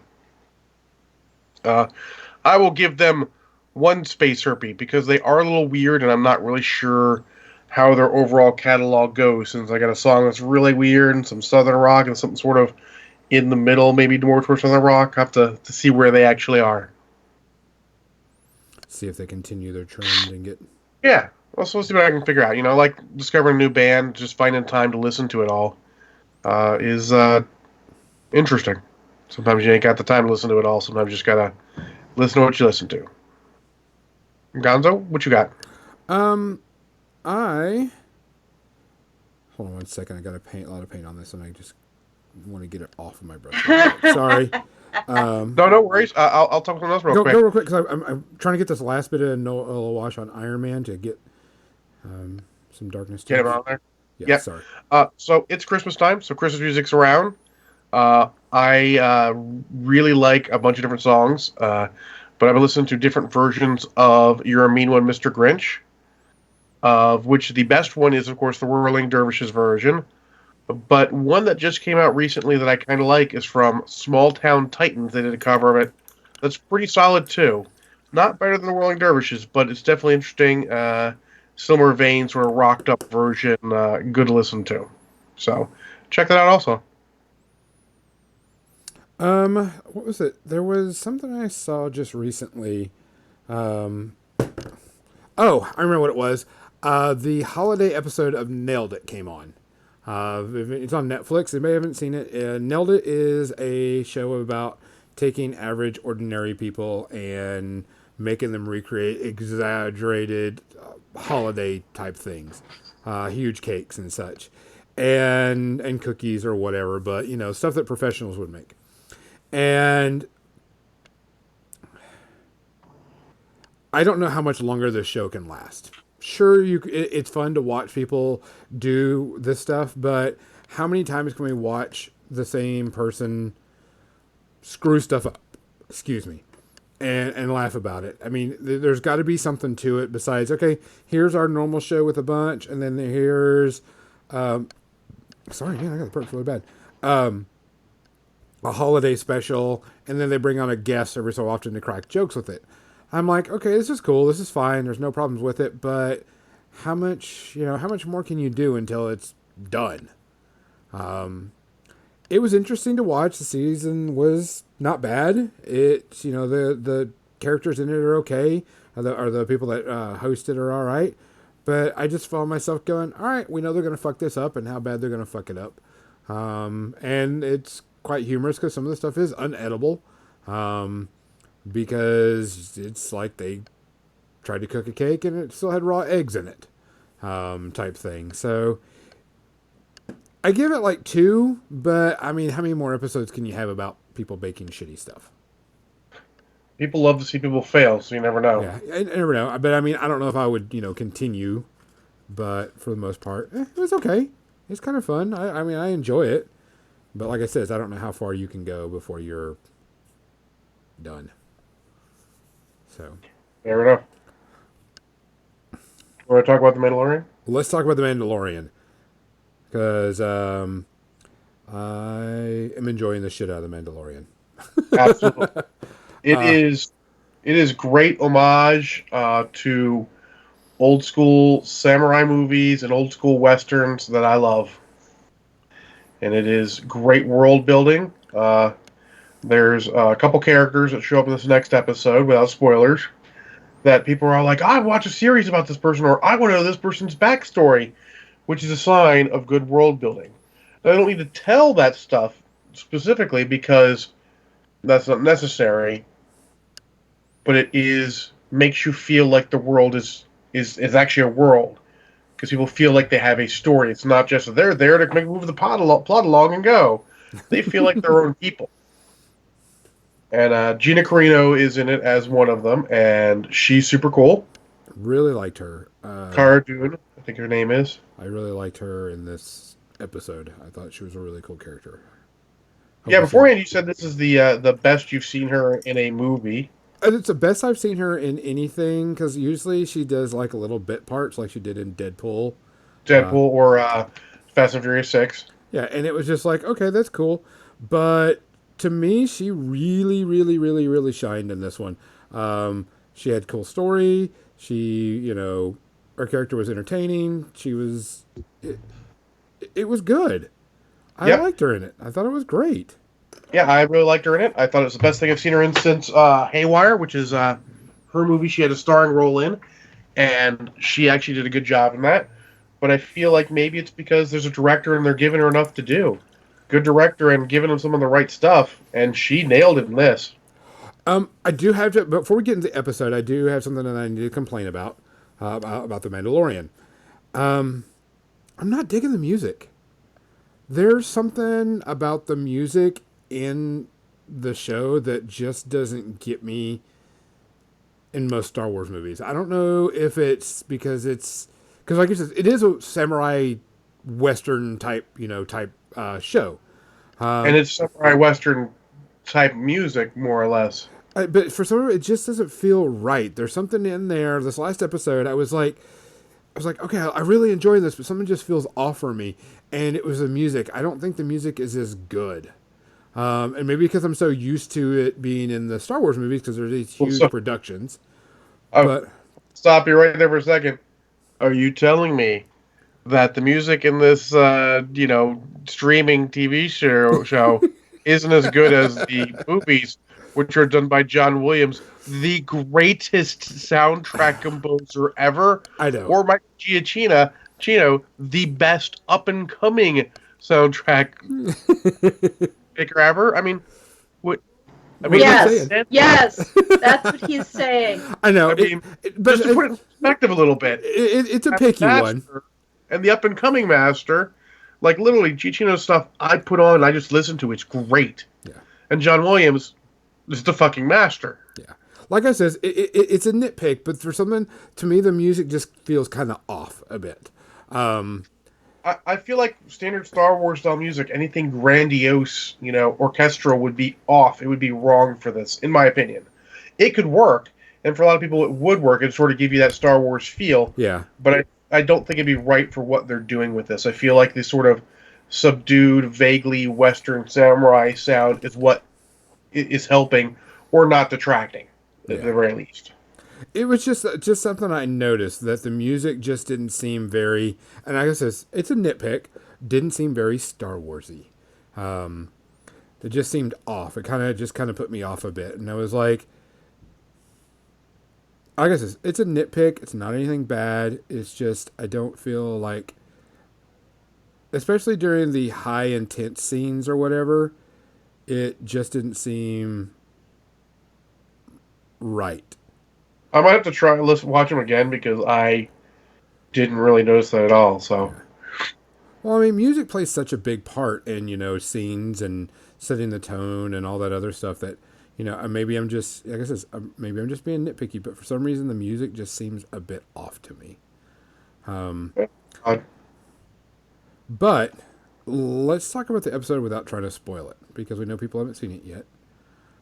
I will give them one Space Herpy because they are a little weird, and I'm not really sure how their overall catalog goes, since I got a song that's really weird and some southern rock and something sort of in the middle, maybe more towards southern rock. I have to see where they actually are. See if they continue their trend and get. Yeah, well, so let's see what I can figure out. Like discovering a new band, just finding time to listen to it all is interesting. Sometimes you ain't got the time to listen to it all. Sometimes you just gotta listen to what you listen to. Gonzo, what you got? I hold on one second. I got a lot of paint on this, and I just want to get it off of my brush. Sorry. No worries. I'll talk about those real Go quick. real quick because I'm trying to get this last bit of Noah Wash on Iron Man to get some darkness to Get it. him on there. Yeah, Yep. sorry. So it's Christmas time, so Christmas music's around. I really like a bunch of different songs, but I've been listening to different versions of "You're a Mean One, Mr. Grinch," of which the best one is, of course, the Whirling Dervishes version. But one that just came out recently that I kind of like is from Small Town Titans. They did a cover of it that's pretty solid, too. Not better than the Whirling Dervishes, but it's definitely interesting. Similar vein, sort of rocked up version, good to listen to. So, check that out also. What was it? There was something I saw just recently. Oh, I remember what it was. The holiday episode of Nailed It came on. It's on Netflix. If you haven't seen it, Nailed It is a show about taking average, ordinary people and making them recreate exaggerated holiday type things, huge cakes and such, and cookies or whatever. But stuff that professionals would make. And I don't know how much longer this show can last. Sure, it's fun to watch people do this stuff, but how many times can we watch the same person screw stuff up? Excuse me. And laugh about it. I mean, there's got to be something to it besides, okay, here's our normal show with a bunch, and then here's, sorry, man, I got the perks really bad. A holiday special, and then they bring on a guest every so often to crack jokes with it. I'm like, okay, this is cool, this is fine, there's no problems with it, but how much more can you do until it's done? It was interesting to watch. The season was not bad. It's the characters in it are okay. The people that host it are all right. But I just found myself going, all right, we know they're going to fuck this up and how bad they're going to fuck it up. And it's quite humorous because some of the stuff is unedible. Because it's like they tried to cook a cake and it still had raw eggs in it. Type thing. So I give it like 2, but I mean, how many more episodes can you have about people baking shitty stuff? People love to see people fail, so you never know. Yeah, I never know. But I mean, I don't know if I would, continue. But for the most part, it was okay. It's kind of fun. I mean, I enjoy it, but like I said, I don't know how far you can go before you're done. So Fair enough. Want to talk about the Mandalorian? let's talk about the Mandalorian because I am enjoying the shit out of the Mandalorian. Absolutely. It is. It is great homage to old school samurai movies and old school westerns that I love, and it is great world building. There's a couple characters that show up in this next episode, without spoilers, that people are all like, "I watch a series about this person," or "I want to know this person's backstory," which is a sign of good world building. Now, I don't need to tell that stuff specifically because that's not necessary, but it is makes you feel like the world is actually a world because people feel like they have a story. It's not just they're there to move the plot along and go. They feel like their own people. And Gina Carino is in it as one of them, and she's super cool. Really liked her. Cara Dune, I think her name is. I really liked her in this episode. I thought she was a really cool character. Yeah, beforehand you said this is the best you've seen her in a movie. And it's the best I've seen her in anything because usually she does like a little bit parts, like she did in Deadpool. Or Fast and Furious 6. Yeah, and it was just like, okay, that's cool. But to me, she really, really, really, really shined in this one. She had cool story. She, her character was entertaining. She was, it was good. I liked her in it. I thought it was great. Yeah, I really liked her in it. I thought it was the best thing I've seen her in since Haywire, which is her movie she had a starring role in, and she actually did a good job in that. But I feel like maybe it's because there's a director and they're giving her enough to do. Good director and giving them some of the right stuff, and she nailed it in this. I do have to, before we get into the episode, I do have something that I need to complain about the Mandalorian. I'm not digging the music. There's something about the music in the show that just doesn't get me in most Star Wars movies. I don't know if it's because like you said, it is a samurai western type show, And it's samurai western type music, more or less. but for some reason it just doesn't feel right. There's something in there. This last episode, I was like, okay, I really enjoy this, but something just feels off for me. And it was the music. I don't think the music is as good. And maybe because I'm so used to it being in the Star Wars movies, because there's these huge productions. But stop you right there for a second. Are you telling me that the music in this, streaming TV show isn't as good as the movies, which are done by John Williams, the greatest soundtrack composer ever? I know. Or Mike Giacchino, the best up-and-coming soundtrack picker ever? I mean, what? Yes, that's what he's saying. I know. But just to put it in perspective a little bit, it's a picky one. And the up-and-coming master, like literally Giacchino's stuff, I put on and I just listen to. It's great. Yeah. And John Williams is the fucking master. Yeah. Like I said, it's a nitpick, but for something, to me, the music just feels kind of off a bit. I feel like standard Star Wars style music, anything grandiose, orchestral would be off. It would be wrong for this, in my opinion. It could work, and for a lot of people it would work and sort of give you that Star Wars feel. Yeah. But I don't think it'd be right for what they're doing with this. I feel like this sort of subdued, vaguely Western samurai sound is what is helping or not detracting, at the very least. It was just something I noticed, that the music just didn't seem very, and I guess it's a nitpick, didn't seem very Star Warsy. It just seemed off. It kind of put me off a bit, and I was like, I guess it's a nitpick. It's not anything bad. It's just I don't feel like, especially during the high intense scenes or whatever, it just didn't seem right. I might have to try watch them again because I didn't really notice that at all. So, well, I mean, music plays such a big part in scenes and setting the tone and all that other stuff that maybe I'm just, like I said, maybe I'm just being nitpicky, but for some reason the music just seems a bit off to me. But let's talk about the episode without trying to spoil it, because we know people haven't seen it yet.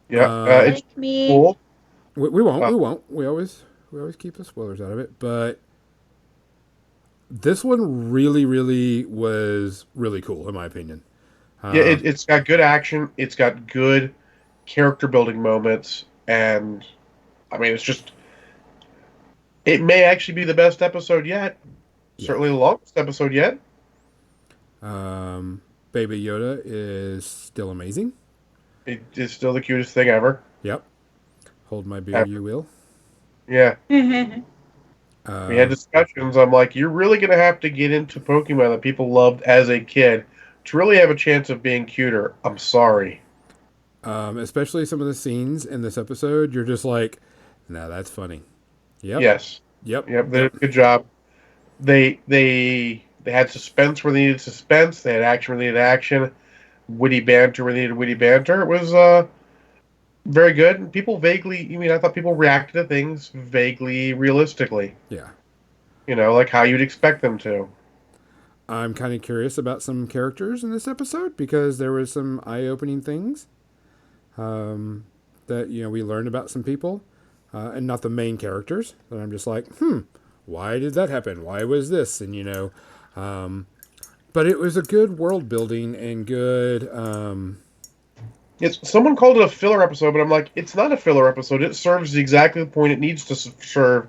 Yeah, it's Like me. cool. We won't. Uh, We won't. We always keep the spoilers out of it. But this one really was really cool, in my opinion. Yeah, Uh, it's got good action. It's got good character building moments, and I mean, it's just it may actually be the best episode yet. yeah. Certainly the longest episode yet. Baby Yoda is still amazing. It is still the cutest thing ever. Yep. Hold my beer, Ever. you will. Yeah, we had Uh, discussions. I'm like, you're really gonna have to get into Pokemon that people loved as a kid to really have a chance of being cuter. I'm sorry. especially some of the scenes in this episode, you're just like, no, that's funny. Yep. Yes. Yep. Yep. They Yep. did a good job. They had suspense where they needed suspense. They had action where they needed action. Witty banter where they needed witty banter. It was very good. And people vaguely. I mean, I thought people reacted to things vaguely realistically. Yeah. Like how you'd expect them to. I'm kind of curious about some characters in this episode because there was some eye-opening things that we learned about some people, and not the main characters. That I'm just like, why did that happen? Why was this? And but it was a good world building and good. Someone called it a filler episode, but I'm like, it's not a filler episode. It serves exactly the point it needs to serve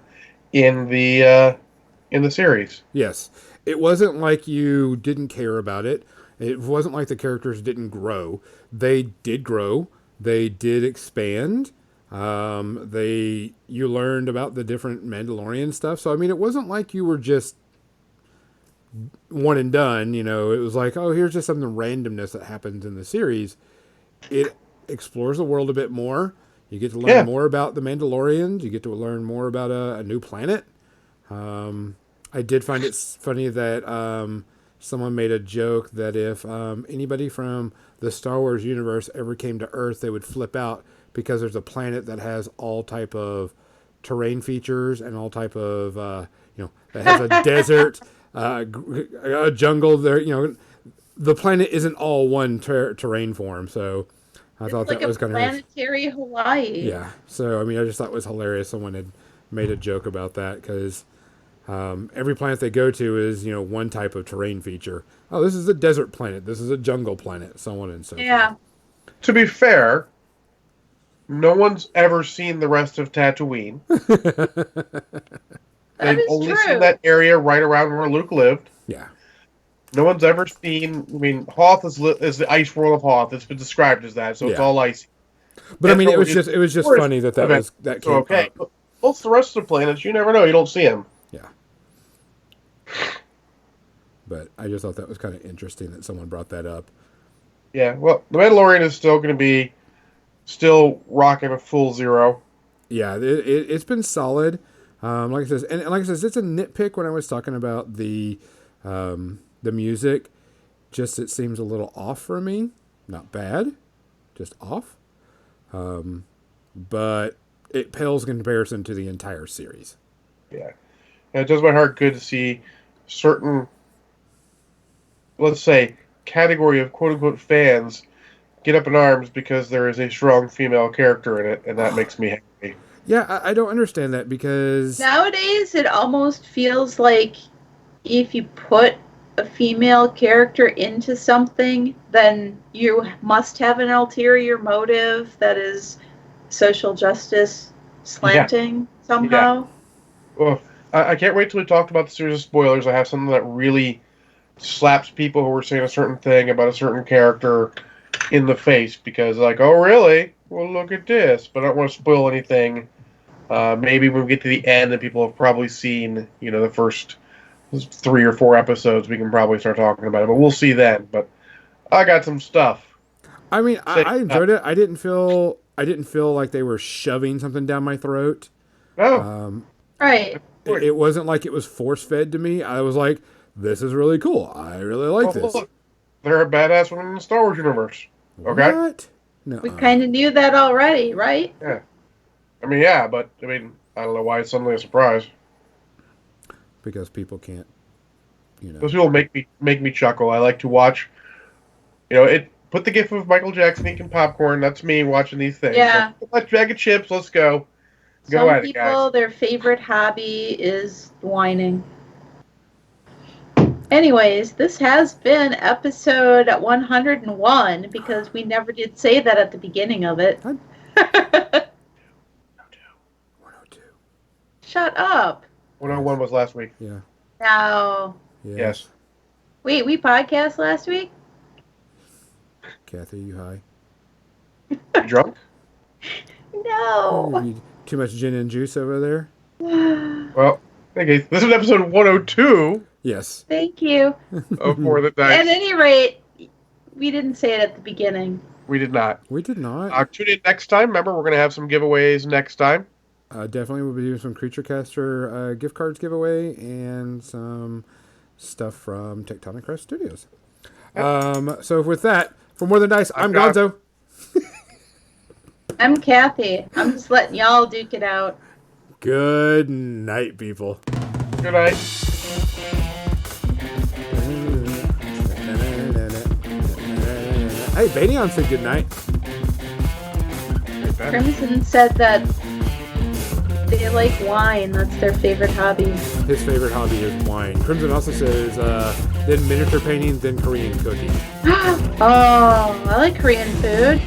in the series. Yes, it wasn't like you didn't care about it. It wasn't like the characters didn't grow. They did grow. They did expand. You learned about the different Mandalorian stuff. So I mean, it wasn't like you were just one and done. It was like, oh, here's just some randomness that happens in the series. It explores the world a bit more. You get to learn more about the Mandalorians. You get to learn more about a new planet. I did find it funny that someone made a joke that if anybody from the Star Wars universe ever came to Earth, they would flip out because there's a planet that has all type of terrain features and all type of that has a desert, a jungle. There, the planet isn't all one terrain form. So I It's thought like that was a kind of planetary Hawaii. yeah. So I mean, I just thought it was hilarious. Someone had made a joke about that because every planet they go to is one type of terrain feature. Oh, this is a desert planet. This is a jungle planet. So on and so Yeah. To be fair, no one's ever seen the rest of Tatooine. That They've is only true. seen that area right around where Luke lived. Yeah. No one's ever seen. I mean, Hoth is the ice world of Hoth. It's been described as that, so it's Yeah. all icy. But I mean, so it was just tourist funny that event. was that So came okay, up. but most of the rest of the planets, you never know. You don't see them. Yeah. But I just thought that was kind of interesting that someone brought that up. Yeah. Well, the Mandalorian is still going to be rocking a full zero. Yeah, it's been solid. Like I says, and like I says, it's a nitpick when I was talking about the music. Just it seems a little off for me. Not bad, just off. But it pales in comparison to the entire series. Yeah. And it does my heart good to see certain, let's say, category of quote-unquote fans get up in arms because there is a strong female character in it, and that makes me happy. Yeah, I don't understand that because Nowadays, it almost feels like if you put a female character into something, then you must have an ulterior motive that is social justice slanting somehow. Well, I can't wait till we talk about the series of spoilers. I have something that really slaps people who are saying a certain thing about a certain character in the face because, like, oh, really? Well, look at this. But I don't want to spoil anything. Maybe when we get to the end and people have probably seen, the first 3 or 4 episodes, we can probably start talking about it. But we'll see then. But I got some stuff. I mean, I enjoyed it. I didn't feel like they were shoving something down my throat. No. Right. It wasn't like it was force fed to me. I was like, this is really cool. I really like this. Look, they're a badass woman in the Star Wars universe. Okay? What? No. We kind of knew that already, right? Yeah. I mean, yeah, but, I don't know why it's suddenly a surprise. Because people can't You know. Those people make me chuckle. I like to watch. Put the gif of Michael Jackson eating popcorn. That's me watching these things. Yeah. Let's bag of chips. Let's go. Go Some at it, people, guys. their favorite hobby is whining. Anyways, this has been episode 101 because we never did say that at the beginning of it. 102. Shut up. 101 was last week. Yeah. No. Yes. Wait, we podcast last week? Kathy, you high? You drunk? No. You too much gin and juice over there? Well, okay. This is episode 102 Yes. Thank you. of For the At Dice. any rate, we didn't say it at the beginning. We did not. We did not. Tune in next time. Remember, we're going to have some giveaways next time. Definitely we'll be doing some Creature Caster gift cards giveaway and some stuff from Tectonic Crest Studios. So with that, for More Than Dice, I'm got- Gonzo. I'm Kathy. I'm just letting y'all duke it out. Good night, people. Good night. Hey, Banyan said good night. Hey, Ben. Crimson said that they like wine. That's their favorite hobby. His favorite hobby is wine. Crimson also says then miniature painting, then Korean cooking. Oh, I like Korean food.